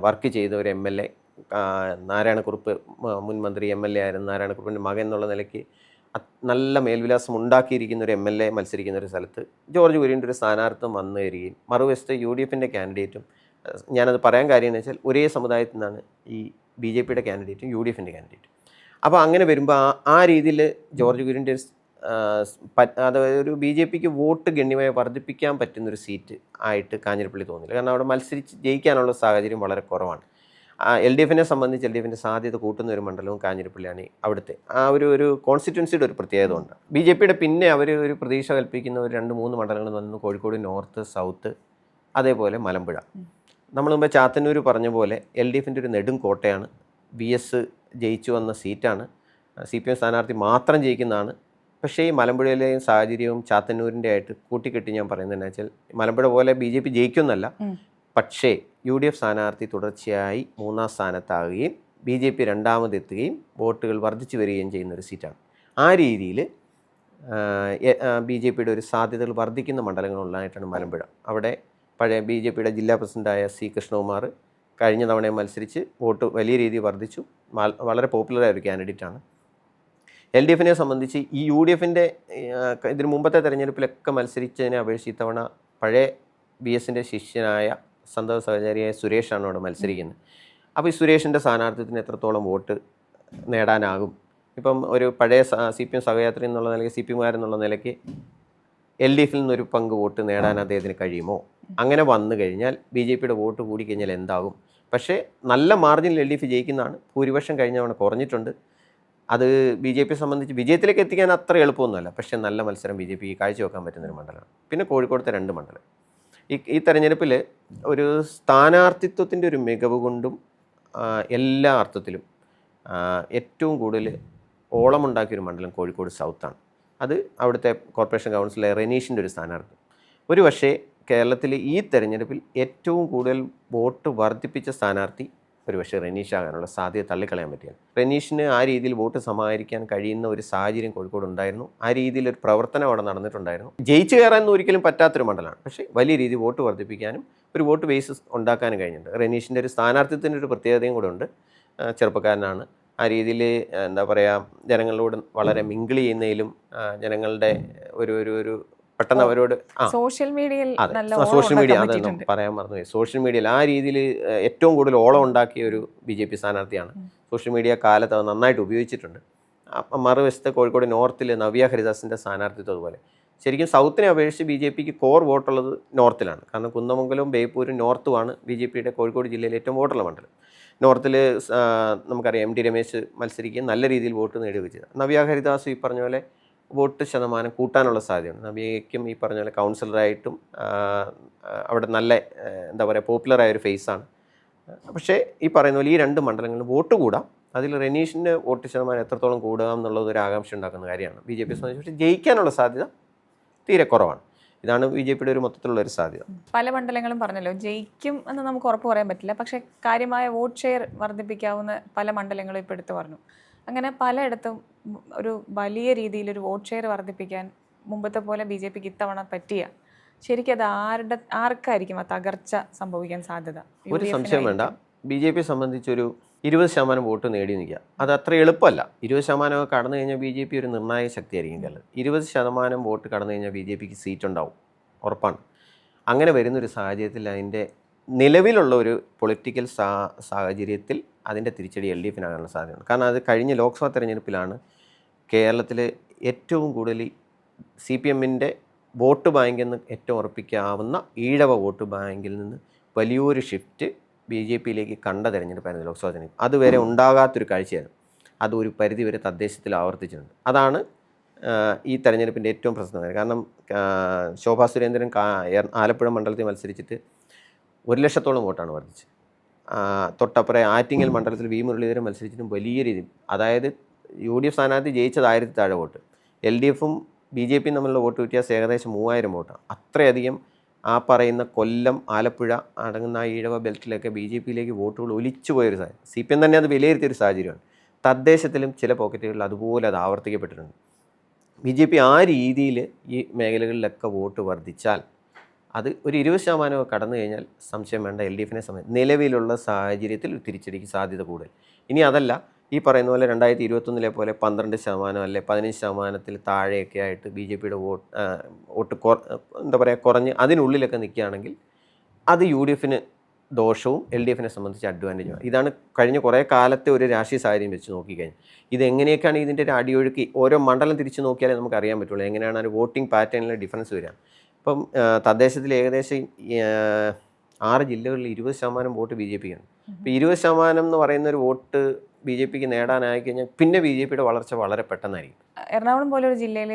വർക്ക് ചെയ്ത ഒരു MLA, നാരായണക്കുറുപ്പ് മുൻ മന്ത്രി MLA ആയിരുന്നു, നാരായണക്കുറുപ്പിൻ്റെ മകൻ എന്നുള്ള നിലയ്ക്ക് നല്ല മേൽവിലാസം ഉണ്ടാക്കിയിരിക്കുന്ന ഒരു MLA മത്സരിക്കുന്ന ഒരു സ്ഥലത്ത് ജോർജ് കുര്യൻ്റെ ഒരു സ്ഥാനാർത്ഥം വന്നു തരികയും മറുവശത്ത് UDFൻ്റെ കാൻഡിഡേറ്റും, ഞാനത് പറയാൻ കാര്യം എന്ന് വെച്ചാൽ ഒരേ സമുദായത്തിൽ നിന്നാണ് ഈ BJPയുടെ കാൻഡിഡേറ്റും UDFൻ്റെ കാൻഡിഡേറ്റും. അപ്പോൾ അങ്ങനെ വരുമ്പോൾ ആ രീതിയിൽ ജോർജ് കുര്യൻ്റെ അതായത് ഒരു BJPക്ക് വോട്ട് ഗണ്യമായി വർദ്ധിപ്പിക്കാൻ പറ്റുന്നൊരു സീറ്റ് ആയിട്ട് കാഞ്ഞിരപ്പള്ളി തോന്നില്ല. കാരണം അവിടെ മത്സരിച്ച് ജയിക്കാനുള്ള സാഹചര്യം വളരെ കുറവാണ്. LDFനെ സംബന്ധിച്ച് LDFൻ്റെ സാധ്യത കൂട്ടുന്ന ഒരു മണ്ഡലവും കാഞ്ഞിരപ്പള്ളിയാണ്. അവിടുത്തെ ആ ഒരു കോൺസ്റ്റിറ്റ്യുവൻസിയുടെ ഒരു പ്രത്യേകത ഉണ്ട്. BJPയുടെ പിന്നെ അവർ ഒരു പ്രതീക്ഷ കൽപ്പിക്കുന്ന ഒരു 2-3 മണ്ഡലങ്ങൾ വന്നു, കോഴിക്കോട് നോർത്ത്, സൗത്ത്, അതേപോലെ മലമ്പുഴ. നമ്മൾ മുമ്പ് ചാത്തന്നൂർ പറഞ്ഞ പോലെ LDFൻ്റെ ഒരു നെടും കോട്ടയാണ്. VS ജയിച്ചു വന്ന സീറ്റാണ്. CPM സ്ഥാനാർത്ഥി മാത്രം ജയിക്കുന്നതാണ്. പക്ഷേ ഈ മലമ്പുഴയിലെയും സാഹചര്യവും ചാത്തന്നൂരിൻ്റെ ആയിട്ട് കൂട്ടിക്കെട്ടി ഞാൻ പറയുന്നത് എന്താ വെച്ചാൽ മലമ്പുഴ പോലെ BJP ജയിക്കുമെന്നല്ല, പക്ഷേ UDF സ്ഥാനാർത്ഥി തുടർച്ചയായി 3ാം സ്ഥാനത്താകുകയും BJP രണ്ടാമതെത്തുകയും വോട്ടുകൾ വർദ്ധിച്ചു വരികയും ചെയ്യുന്നൊരു സീറ്റാണ്. ആ രീതിയിൽ BJPയുടെ ഒരു സാധ്യതകൾ വർദ്ധിക്കുന്ന മണ്ഡലങ്ങളുള്ളതായിട്ടാണ് മലമ്പുഴ. അവിടെ പഴയ BJPയുടെ ജില്ലാ പ്രസിഡൻ്റായ C കൃഷ്ണകുമാർ കഴിഞ്ഞ തവണ മത്സരിച്ച് വോട്ട് വലിയ രീതിയിൽ വർദ്ധിച്ചു. വളരെ പോപ്പുലറായ ഒരു കാൻഡിഡേറ്റാണ്. LDFനെ സംബന്ധിച്ച് ഈ UDFൻ്റെ ഇതിന് മുമ്പത്തെ തെരഞ്ഞെടുപ്പിലൊക്കെ മത്സരിച്ചതിനെ അപേക്ഷിച്ച് ഇത്തവണ പഴയ BSൻ്റെ ശിഷ്യനായ സന്തത സഹചാരിയായ സുരേഷാണ് അവിടെ മത്സരിക്കുന്നത്. അപ്പോൾ ഈ സുരേഷിൻ്റെ സ്ഥാനാർത്ഥിത്വത്തിന് എത്രത്തോളം വോട്ട് നേടാനാകും? ഇപ്പം ഒരു പഴയ CPM സഹയാത്രി എന്നുള്ള നിലയ്ക്ക് CPMകാരെന്നുള്ള നിലയ്ക്ക് LDFിൽ നിന്നൊരു പങ്ക് വോട്ട് നേടാൻ അദ്ദേഹത്തിന് കഴിയുമോ? അങ്ങനെ വന്നു കഴിഞ്ഞാൽ BJPയുടെ വോട്ട് കൂടിക്കഴിഞ്ഞാൽ എന്താകും? പക്ഷേ നല്ല മാർജിനിൽ LDF ജയിക്കുന്നതാണ്. ഭൂരിപക്ഷം കഴിഞ്ഞ തവണ കുറഞ്ഞിട്ടുണ്ട്. അത് BJPയെ സംബന്ധിച്ച് വിജയത്തിലേക്ക് എത്തിക്കാൻ അത്ര എളുപ്പമൊന്നുമല്ല. പക്ഷേ നല്ല മത്സരം BJPക്ക് കാഴ്ചവെക്കാൻ പറ്റുന്നൊരു മണ്ഡലമാണ്. പിന്നെ കോഴിക്കോടത്തെ 2 മണ്ഡലം ഈ തെരഞ്ഞെടുപ്പിൽ ഒരു സ്ഥാനാർത്ഥിത്വത്തിൻ്റെ ഒരു മികവ് കൊണ്ടും എല്ലാ അർത്ഥത്തിലും ഏറ്റവും കൂടുതൽ ഓളമുണ്ടാക്കിയൊരു മണ്ഡലം കോഴിക്കോട് സൗത്താണ്. അത് അവിടുത്തെ കോർപ്പറേഷൻ കൗൺസിലർ റെനീഷിൻ്റെ ഒരു സ്ഥാനാർത്ഥി. ഒരു പക്ഷേ കേരളത്തിൽ ഈ തെരഞ്ഞെടുപ്പിൽ ഏറ്റവും കൂടുതൽ വോട്ട് വർദ്ധിപ്പിച്ച സ്ഥാനാർത്ഥി ഒരുപക്ഷെ റെനീഷാകാനുള്ള സാധ്യത തള്ളിക്കളയാൻ പറ്റിയാണ്. റെനീഷിന് ആ രീതിയിൽ വോട്ട് സമാഹരിക്കാൻ കഴിയുന്ന ഒരു സാഹചര്യം കോഴിക്കോട് ഉണ്ടായിരുന്നു. ആ രീതിയിലൊരു പ്രവർത്തനം അവിടെ നടന്നിട്ടുണ്ടായിരുന്നു. ജയിച്ചു കയറാനൊന്നും ഒരിക്കലും പറ്റാത്തൊരു മണ്ഡലമാണ്. പക്ഷേ വലിയ രീതിയിൽ വോട്ട് വർദ്ധിപ്പിക്കാനും ഒരു വോട്ട് ബേസ് ഉണ്ടാക്കാനും കഴിഞ്ഞിട്ടുണ്ട്. റെനീഷിൻ്റെ ഒരു സ്ഥാനാർത്ഥിത്വത്തിൻ്റെ ഒരു പ്രത്യേകതയും കൂടെ ഉണ്ട്. ചെറുപ്പക്കാരനാണ്. ആ രീതിയിൽ എന്താ പറയുക, ജനങ്ങളോട് വളരെ മിങ്കിൾ ചെയ്യുന്നതിലും ജനങ്ങളുടെ ഒരു പെട്ടെന്ന് അവരോട് സോഷ്യൽ മീഡിയയിൽ സോഷ്യൽ മീഡിയ അതൊന്നും പറയാൻ മറന്നുപോയി. സോഷ്യൽ മീഡിയയിൽ ആ രീതിയിൽ ഏറ്റവും കൂടുതൽ ഓളം ഉണ്ടാക്കിയ ഒരു BJP സ്ഥാനാർത്ഥിയാണ്. സോഷ്യൽ മീഡിയ കാലത്ത് അത് നന്നായിട്ട് ഉപയോഗിച്ചിട്ടുണ്ട്. മറുവശത്ത് കോഴിക്കോട് നോർത്തിൽ നവ്യ ഹരിദാസിൻ്റെ സ്ഥാനാർത്ഥിത്വം അതുപോലെ. ശരിക്കും സൗത്തിനെ അപേക്ഷിച്ച് BJPക്ക് കോർ വോട്ടുള്ളത് നോർത്തിലാണ്. കാരണം കുന്നമംഗലവും ബേപ്പൂരും നോർത്തുമാണ് BJPയുടെ കോഴിക്കോട് ജില്ലയിൽ ഏറ്റവും വോട്ടുള്ള മണ്ഡലം. നോർത്തിൽ നമുക്കറിയാം MT രമേശ് മത്സരിക്കുകയും നല്ല രീതിയിൽ വോട്ട് നേടുകയും ചെയ്തു. നവ്യ ഹരിദാസ് ഈ പറഞ്ഞ പോലെ വോട്ട് ശതമാനം കൂട്ടാനുള്ള സാധ്യതയുണ്ട്. നവ്യയ്ക്കും ഈ പറഞ്ഞ പോലെ കൗൺസിലറായിട്ടും അവിടെ നല്ല എന്താ പറയുക പോപ്പുലറായൊരു ഫേസാണ്. പക്ഷേ ഈ പറയുന്ന പോലെ ഈ 2 മണ്ഡലങ്ങളിൽ വോട്ട് കൂടാം. അതിൽ റെനീഷിൻ്റെ വോട്ട് ശതമാനം എത്രത്തോളം കൂടുക എന്നുള്ളത് ഒരു ആകാംക്ഷ ഉണ്ടാക്കുന്ന കാര്യമാണ്. BJPയെ സംബന്ധിച്ച് പക്ഷേ ജയിക്കാനുള്ള സാധ്യത തീരെ കുറവാണ്. ഇതാണ് BJPയുടെ ഒരു മൊത്തത്തിലുള്ള ഒരു സാധ്യത. പല മണ്ഡലങ്ങളും പറഞ്ഞല്ലോ ജയിക്കും എന്ന് നമുക്ക് ഉറപ്പ് പറയാൻ പറ്റില്ല. പക്ഷേ കാര്യമായ വോട്ട് ഷെയർ വർദ്ധിപ്പിക്കാവുന്ന പല മണ്ഡലങ്ങളും ഇപ്പോൾ എടുത്തു പറഞ്ഞു. അങ്ങനെ പലയിടത്തും ഒരു വലിയ രീതിയിലൊരു വോട്ട് ഷെയർ വർദ്ധിപ്പിക്കാൻ മുമ്പത്തെ പോലെ BJPക്ക് ഇത്തവണ പറ്റിയ ശരിക്കും അത് ആർക്കായിരിക്കും ആ തകർച്ച സംഭവിക്കാൻ സാധ്യത? ഒരു സംശയം വേണ്ട. BJPയെ സംബന്ധിച്ചൊരു 20% വോട്ട് നേടി നിൽക്കുക അത് അത്ര എളുപ്പമല്ല. 20% കടന്നു കഴിഞ്ഞാൽ BJP ഒരു നിർണായക ശക്തിയായിരിക്കും കേരളം. 20% വോട്ട് കടന്നു കഴിഞ്ഞാൽ BJPക്ക് സീറ്റ് ഉണ്ടാവും, ഉറപ്പാണ്. അങ്ങനെ വരുന്നൊരു സാഹചര്യത്തിൽ അതിൻ്റെ നിലവിലുള്ള ഒരു പൊളിറ്റിക്കൽ സാഹചര്യത്തിൽ അതിൻ്റെ തിരിച്ചടി LDFിനാകാനുള്ള സാധ്യതയുണ്ട്. കാരണം അത് കഴിഞ്ഞ ലോക്സഭാ തെരഞ്ഞെടുപ്പിലാണ് കേരളത്തിൽ ഏറ്റവും കൂടുതൽ CPMൻ്റെ വോട്ട് ബാങ്കിൽ നിന്ന് ഏറ്റവും ഉറപ്പിക്കാവുന്ന ഈഴവ വോട്ട് ബാങ്കിൽ നിന്ന് വലിയൊരു ഷിഫ്റ്റ് BJPയിലേക്ക് കണ്ട തെരഞ്ഞെടുപ്പായിരുന്നു ലോക്സഭാ തെരഞ്ഞെടുപ്പ്. അതുവരെ ഉണ്ടാകാത്തൊരു കാഴ്ചയായിരുന്നു. അത് ഒരു പരിധിവരെ തദ്ദേശത്തിൽ ആവർത്തിച്ചിട്ടുണ്ട്. അതാണ് ഈ തെരഞ്ഞെടുപ്പിൻ്റെ ഏറ്റവും പ്രശ്നം. കാരണം ശോഭാ സുരേന്ദ്രൻ ആലപ്പുഴ മണ്ഡലത്തിൽ മത്സരിച്ചിട്ട് 1,00,000-ഓളം വോട്ടാണ് വർദ്ധിച്ചത്. തൊട്ടപ്പുറം ആറ്റിങ്ങൽ മണ്ഡലത്തിൽ V മുരളീധരൻ മത്സരിച്ചിട്ടും വലിയ രീതിയിൽ, അതായത് UDF സ്ഥാനാർത്ഥി ജയിച്ചത് 1000 താഴെ വോട്ട്, LDFും BJPയും തമ്മിലുള്ള വോട്ട് വ്യത്യാസം ഏകദേശം 3000 വോട്ടാണ്. അത്രയധികം ആ പറയുന്ന കൊല്ലം, ആലപ്പുഴ അടങ്ങുന്ന ആ ഈഴവ ബെൽറ്റിലൊക്കെ BJPയിലേക്ക് വോട്ടുകൾ ഒലിച്ചു പോയൊരു സാഹചര്യം. CPM തന്നെ അത് വിലയിരുത്തിയൊരു സാഹചര്യമാണ്. തദ്ദേശത്തിലും ചില പോക്കറ്റുകളിൽ അതുപോലെ അത് ആവർത്തിക്കപ്പെട്ടിട്ടുണ്ട്. BJP ആ രീതിയിൽ ഈ മേഖലകളിലൊക്കെ വോട്ട് വർദ്ധിച്ചാൽ അത് ഒരു 20% കടന്നു കഴിഞ്ഞാൽ സംശയം വേണ്ട LDFനെ സംബന്ധിച്ച് നിലവിലുള്ള സാഹചര്യത്തിൽ തിരിച്ചടിക്ക് സാധ്യത കൂടുതൽ. ഇനി അതല്ല, ഈ പറയുന്ന പോലെ 2021 പോലെ 12% അല്ലെ 15% താഴെയൊക്കെ ആയിട്ട് BJPയുടെ വോട്ട് എന്താ പറയുക കുറഞ്ഞ് അതിനുള്ളിലൊക്കെ നിൽക്കുകയാണെങ്കിൽ അത് UDFന് ദോഷവും LDFനെ സംബന്ധിച്ച് അഡ്വാൻറ്റേജുമാണ്. ഇതാണ് കഴിഞ്ഞ കുറേ കാലത്തെ ഒരു രാഷ്ട്രീയ സാഹചര്യം വെച്ച് നോക്കിക്കഴിഞ്ഞാൽ. ഇതെങ്ങനെയൊക്കെയാണ് ഇതിൻ്റെ ഒരു അടിയൊഴുക്കി ഓരോ മണ്ഡലം തിരിച്ച് നോക്കിയാലേ നമുക്ക് അറിയാൻ പറ്റുള്ളൂ എങ്ങനെയാണ് ഒരു വോട്ടിംഗ് പാറ്റേണിലെ ഡിഫറൻസ് വരിക. ഇപ്പം തദ്ദേശത്തിൽ ഏകദേശം 6 ജില്ലകളിൽ 20% വോട്ട് BJPക്കാണ്. ഇപ്പോൾ 20% എന്ന് പറയുന്ന ഒരു വോട്ട് BJPക്ക് നേടാനായി കഴിഞ്ഞാൽ പിന്നെ BJPയുടെ വളർച്ച വളരെ പെട്ടെന്നായിരിക്കും. എറണാകുളം പോലൊരു ജില്ലയിൽ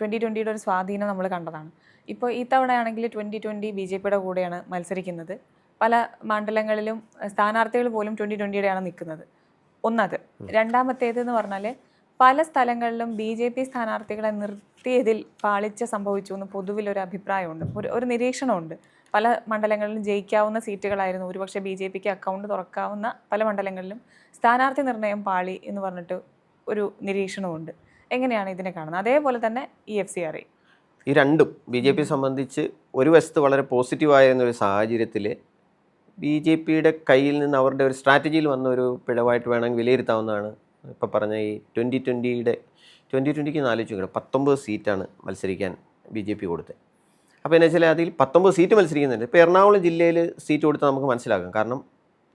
2020യുടെ ഒരു സ്വാധീനം നമ്മൾ കണ്ടതാണ്. ഇപ്പോൾ ഈ തവണയാണെങ്കിൽ 2020 BJPയുടെ കൂടെയാണ് മത്സരിക്കുന്നത്. പല മണ്ഡലങ്ങളിലും സ്ഥാനാർത്ഥികൾ പോലും 2020യുടെയാണ് നിൽക്കുന്നത്. ഒന്നത്. രണ്ടാമത്തേതെന്ന് പറഞ്ഞാൽ പല സ്ഥലങ്ങളിലും BJP സ്ഥാനാർത്ഥികളെ നിർത്തിയതിൽ പാളിച്ച സംഭവിച്ചു എന്ന് പൊതുവിലൊരു അഭിപ്രായമുണ്ട്, ഒരു നിരീക്ഷണമുണ്ട്. പല മണ്ഡലങ്ങളിലും ജയിക്കാവുന്ന സീറ്റുകളായിരുന്നു, ഒരുപക്ഷെ BJPക്ക് അക്കൗണ്ട് തുറക്കാവുന്ന പല മണ്ഡലങ്ങളിലും സ്ഥാനാർത്ഥി നിർണയം പാളി എന്ന് പറഞ്ഞിട്ട് ഒരു നിരീക്ഷണമുണ്ട്. എങ്ങനെയാണ് ഇതിനെ കാണുന്നത്? അതേപോലെ തന്നെ ഈ FCRA. ഈ രണ്ടും BJP സംബന്ധിച്ച് ഒരു വശത്ത് വളരെ പോസിറ്റീവായിരുന്ന ഒരു സാഹചര്യത്തിൽ BJPയുടെ കയ്യിൽ നിന്ന് അവരുടെ ഒരു സ്ട്രാറ്റജിയിൽ വന്ന ഒരു പിഴവായിട്ട് വേണമെങ്കിൽ വിലയിരുത്താവുന്നതാണ്. ഇപ്പോൾ പറഞ്ഞ ഈ 2020ക്ക് 19 സീറ്റാണ് മത്സരിക്കാൻ BJP കൊടുത്തത്. അപ്പോൾ എന്ന് വെച്ചാൽ അതിൽ 19 സീറ്റ് മത്സരിക്കുന്നുണ്ട്. ഇപ്പോൾ എറണാകുളം ജില്ലയിൽ സീറ്റ് കൊടുത്താൽ നമുക്ക് മനസ്സിലാക്കാം. കാരണം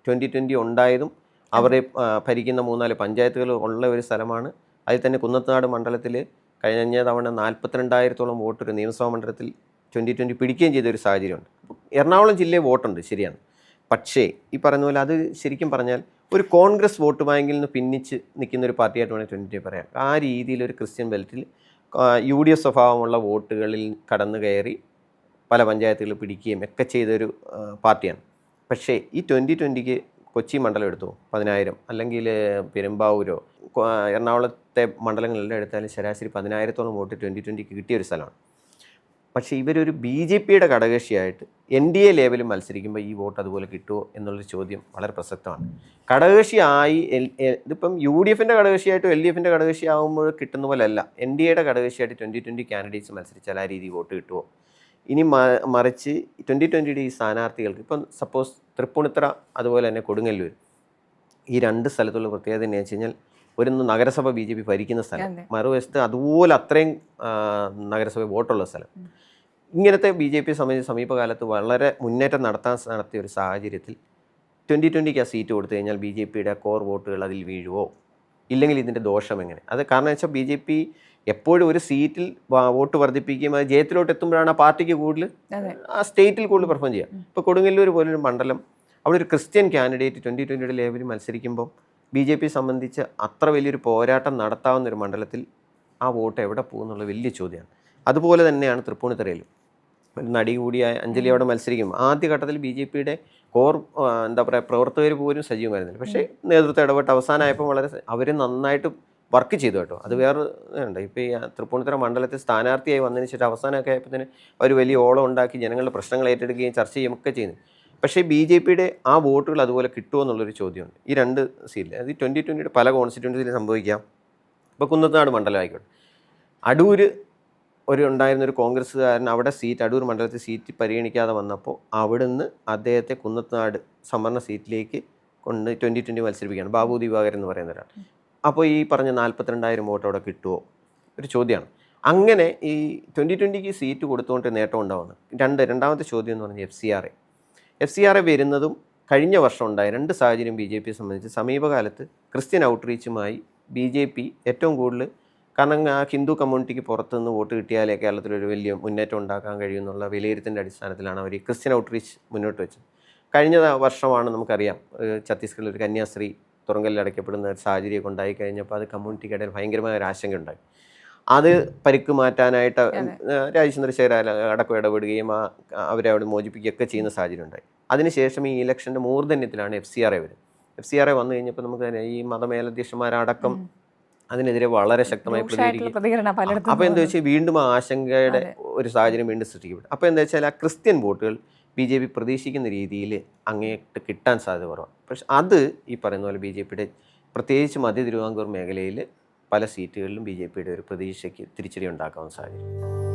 2020 ഉണ്ടായതും അവരെ ഭരിക്കുന്ന 3-4 പഞ്ചായത്തുകൾ ഉള്ള ഒരു സ്ഥലമാണ്. അതിൽ തന്നെ കുന്നത്തനാട് മണ്ഡലത്തിൽ കഴിഞ്ഞ തവണ 42,000-ഓളം വോട്ട് ഒരു നിയമസഭാ മണ്ഡലത്തിൽ 2020 പിടിക്കുകയും ചെയ്തൊരു സാഹചര്യമുണ്ട്. എറണാകുളം ജില്ലയിൽ വോട്ടുണ്ട്, ശരിയാണ്. പക്ഷേ ഈ പറയുന്ന പോലെ അത് ശരിക്കും പറഞ്ഞാൽ ഒരു കോൺഗ്രസ് വോട്ട് ബാങ്കിൽ നിന്ന് പിന്നിച്ച് നിൽക്കുന്ന ഒരു പാർട്ടിയായിട്ട് വേണമെങ്കിൽ 2020 പറയാം. ആ രീതിയിൽ ഒരു ക്രിസ്ത്യൻ ബെൽറ്റിൽ UDF സ്വഭാവമുള്ള വോട്ടുകളിൽ കടന്നു കയറി പല പഞ്ചായത്തുകൾ പിടിക്കുകയും ഒക്കെ ചെയ്തൊരു പാർട്ടിയാണ്. പക്ഷേ ഈ 2020ക്ക് കൊച്ചി മണ്ഡലം എടുത്തു 10,000, അല്ലെങ്കിൽ പെരുമ്പാവൂരോ എറണാകുളത്തെ മണ്ഡലങ്ങളെല്ലാം എടുത്താലും ശരാശരി 10,000-ഓളം വോട്ട് 2020ക്ക് കിട്ടിയൊരു സ്ഥലമാണ്. പക്ഷേ ഇവരൊരു BJPയുടെ ഘടകകക്ഷിയായിട്ട് NDA ലേവലിൽ മത്സരിക്കുമ്പോൾ ഈ വോട്ട് അതുപോലെ കിട്ടുമോ എന്നുള്ളൊരു ചോദ്യം വളരെ പ്രസക്തമാണ്. ഘടകകക്ഷിയായി ഇതിപ്പം UDFൻ്റെ ഘടകകക്ഷിയായിട്ടോ LDFൻ്റെ ഘടകകക്ഷി ആകുമ്പോൾ കിട്ടുന്ന പോലെയല്ല, NDAയുടെ ഘടകകക്ഷിയായിട്ട് 2020 കാൻഡിഡേറ്റ്സ് മത്സരിച്ചാൽ ആ രീതി വോട്ട് കിട്ടുമോ. ഇനി മറിച്ച് 2020യുടെ ഈ സ്ഥാനാർത്ഥികൾക്ക് ഇപ്പം സപ്പോസ് തൃപ്പൂണിത്തുറ അതുപോലെ തന്നെ കൊടുങ്ങല്ലൂർ, ഈ രണ്ട് സ്ഥലത്തുള്ള പ്രത്യേകത എന്ന് വെച്ച് കഴിഞ്ഞാൽ ഒരു നഗരസഭ BJP ഭരിക്കുന്ന സ്ഥലം, മറുവശത്ത് അതുപോലെ അത്രയും നഗരസഭ വോട്ടുള്ള സ്ഥലം. ഇങ്ങനത്തെ BJP സംബന്ധിച്ച് സമീപകാലത്ത് വളരെ മുന്നേറ്റം നടത്തിയ ഒരു സാഹചര്യത്തിൽ 2020ക്ക് ആ സീറ്റ് കൊടുത്തു കഴിഞ്ഞാൽ BJPയുടെ കോർ വോട്ടുകൾ അതിൽ വീഴുവോ, ഇല്ലെങ്കിൽ ഇതിൻ്റെ ദോഷം എങ്ങനെ? അത് കാരണം വെച്ചാൽ BJP എപ്പോഴും ഒരു സീറ്റിൽ വോട്ട് വർദ്ധിപ്പിക്കുകയും അത് ജയത്തിലോട്ട് എത്തുമ്പോഴാണ് ആ പാർട്ടിക്ക് കൂടുതൽ ആ സ്റ്റേറ്റിൽ കൂടുതൽ പെർഫോം ചെയ്യുക. ഇപ്പോൾ കൊടുങ്ങല്ലൂർ പോലൊരു മണ്ഡലം, അവിടെ ഒരു ക്രിസ്ത്യൻ കാൻഡിഡേറ്റ് 2020യുടെ ലെവലിൽ മത്സരിക്കുമ്പോൾ BJP സംബന്ധിച്ച് അത്ര വലിയൊരു പോരാട്ടം നടത്താവുന്ന ഒരു മണ്ഡലത്തിൽ ആ വോട്ട് എവിടെ പോകുന്നുള്ള വലിയ ചോദ്യമാണ്. അതുപോലെ തന്നെയാണ് തൃപ്പൂണിത്തുറയിലും ഒരു നടി കൂടിയായ അഞ്ജലി അവിടെ മത്സരിക്കും. ആദ്യഘട്ടത്തിൽ BJPയുടെ കോർ എന്താ പറയുക പ്രവർത്തകർ പോലും സജീവമായിരുന്നില്ല. പക്ഷേ നേതൃത്വം ഇടപെട്ട് അവസാനമായപ്പോൾ അവർ നന്നായിട്ട് വർക്ക് ചെയ്തു കേട്ടോ. അത് വേറെ ഉണ്ട്. ഇപ്പോൾ ഈ തൃപ്പൂണിത്തുറ മണ്ഡലത്തിൽ സ്ഥാനാർത്ഥിയായി വന്നതിന് ശേഷം അവസാനമൊക്കെ ആയപ്പോഴത്തേന് അവർ വലിയ ഓളം ഉണ്ടാക്കി ജനങ്ങളുടെ പ്രശ്നങ്ങൾ ഏറ്റെടുക്കുകയും ചർച്ച ചെയ്യുകയും ഒക്കെ ചെയ്യുന്നു. പക്ഷേ BJPയുടെ ആ വോട്ടുകൾ അതുപോലെ കിട്ടുമോ എന്നുള്ളൊരു ചോദ്യമുണ്ട് ഈ രണ്ട് സീറ്റിൽ. അത് 2020യുടെ പല കോൺസ്റ്റിറ്റ്യുവൻസിലും സംഭവിക്കാം. ഇപ്പോൾ കുന്നത്തനാട് മണ്ഡലം ആയിക്കോട്ടെ, അടൂർ ഉണ്ടായിരുന്നൊരു കോൺഗ്രസ്സുകാരൻ അവിടെ അടൂർ മണ്ഡലത്തിൽ സീറ്റ് പരിഗണിക്കാതെ വന്നപ്പോൾ അവിടുന്ന് അദ്ദേഹത്തെ കുന്നത്തനാട് സംവരണ സീറ്റിലേക്ക് കൊണ്ട് 2020 മത്സരിപ്പിക്കുകയാണ്, ബാബു ദിവാകരൻ എന്ന് പറയുന്ന ഒരാൾ. അപ്പോൾ ഈ പറഞ്ഞ 42,000 വോട്ട് അവിടെ കിട്ടുമോ ഒരു ചോദ്യമാണ്. അങ്ങനെ ഈ 2020ക്ക് സീറ്റ് കൊടുത്തുകൊണ്ട് നേട്ടം ഉണ്ടാവുന്നത്. രണ്ടാമത്തെ ചോദ്യം എന്ന് പറഞ്ഞാൽ FCRA വരുന്നതും കഴിഞ്ഞ വർഷം ഉണ്ടായ രണ്ട് സാഹചര്യം BJPയെ സംബന്ധിച്ച് സമീപകാലത്ത് ക്രിസ്ത്യൻ ഔട്ട്റീച്ചുമായി BJP ഏറ്റവും കൂടുതൽ, കാരണം ആ ഹിന്ദു കമ്മ്യൂണിറ്റിക്ക് പുറത്തുനിന്ന് വോട്ട് കിട്ടിയാലേ കേരളത്തിലൊരു വലിയ മുന്നേറ്റം ഉണ്ടാക്കാൻ കഴിയുമെന്നുള്ള വിലയിരുത്തിൻ്റെ അടിസ്ഥാനത്തിലാണ് അവർ ഈ ക്രിസ്ത്യൻ ഔട്ട്റീച്ച് മുന്നോട്ട് വെച്ചത്. കഴിഞ്ഞ വർഷമാണ് നമുക്കറിയാം ഛത്തീസ്ഗഡിൽ ഒരു കന്യാസ്ത്രീ തുറങ്കലിൽ അടയ്ക്കപ്പെടുന്ന ഒരു സാഹചര്യമൊക്കെ ഉണ്ടായി കഴിഞ്ഞപ്പോൾ അത് കമ്മ്യൂണിറ്റിക്കിടയിൽ ഭയങ്കരമായ ഒരു ആശങ്കയുണ്ടായി. അത് പരിക്ക് മാറ്റാനായിട്ട് രാജചന്ദ്രശേഖര അടക്കം ഇടപെടുകയും അവരെ അവിടെ മോചിപ്പിക്കുകയൊക്കെ ചെയ്യുന്ന സാഹചര്യം ഉണ്ടായി. അതിനുശേഷം ഈ ഇലക്ഷൻ്റെ മൂർധന്യത്തിലാണ് FCRA വരുന്നത്. FCRA വന്നു കഴിഞ്ഞപ്പോൾ നമുക്ക് ഈ മതമേലധ്യക്ഷന്മാരടക്കം അതിനെതിരെ വളരെ ശക്തമായി രൂക്ഷമായിട്ടുള്ള പ്രതികരിക്കും. പ്രതികരണം പലയിടത്തും അപ്പോൾ എന്താ വെച്ചാൽ വീണ്ടും ആ ആശങ്കയുടെ അതെ. ഒരു സാഹചര്യം വീണ്ടും സൃഷ്ടിക്കപ്പെടും. അപ്പോൾ എന്താ വെച്ചാൽ ആ ക്രിസ്ത്യൻ വോട്ടുകൾ BJP പ്രതീക്ഷിക്കുന്ന രീതിയിൽ അങ്ങേട്ട് കിട്ടാൻ സാധ്യത കുറവാണ്. പക്ഷെ അത് ഈ പറയുന്ന പോലെ BJPയുടെ പ്രത്യേകിച്ച് മധ്യ തിരുവിതാംകൂർ മേഖലയിൽ പല സീറ്റുകളിലും BJPയുടെ ഒരു പ്രതീക്ഷയ്ക്ക് തിരിച്ചടി ഉണ്ടാക്കാവുന്ന സാഹചര്യം.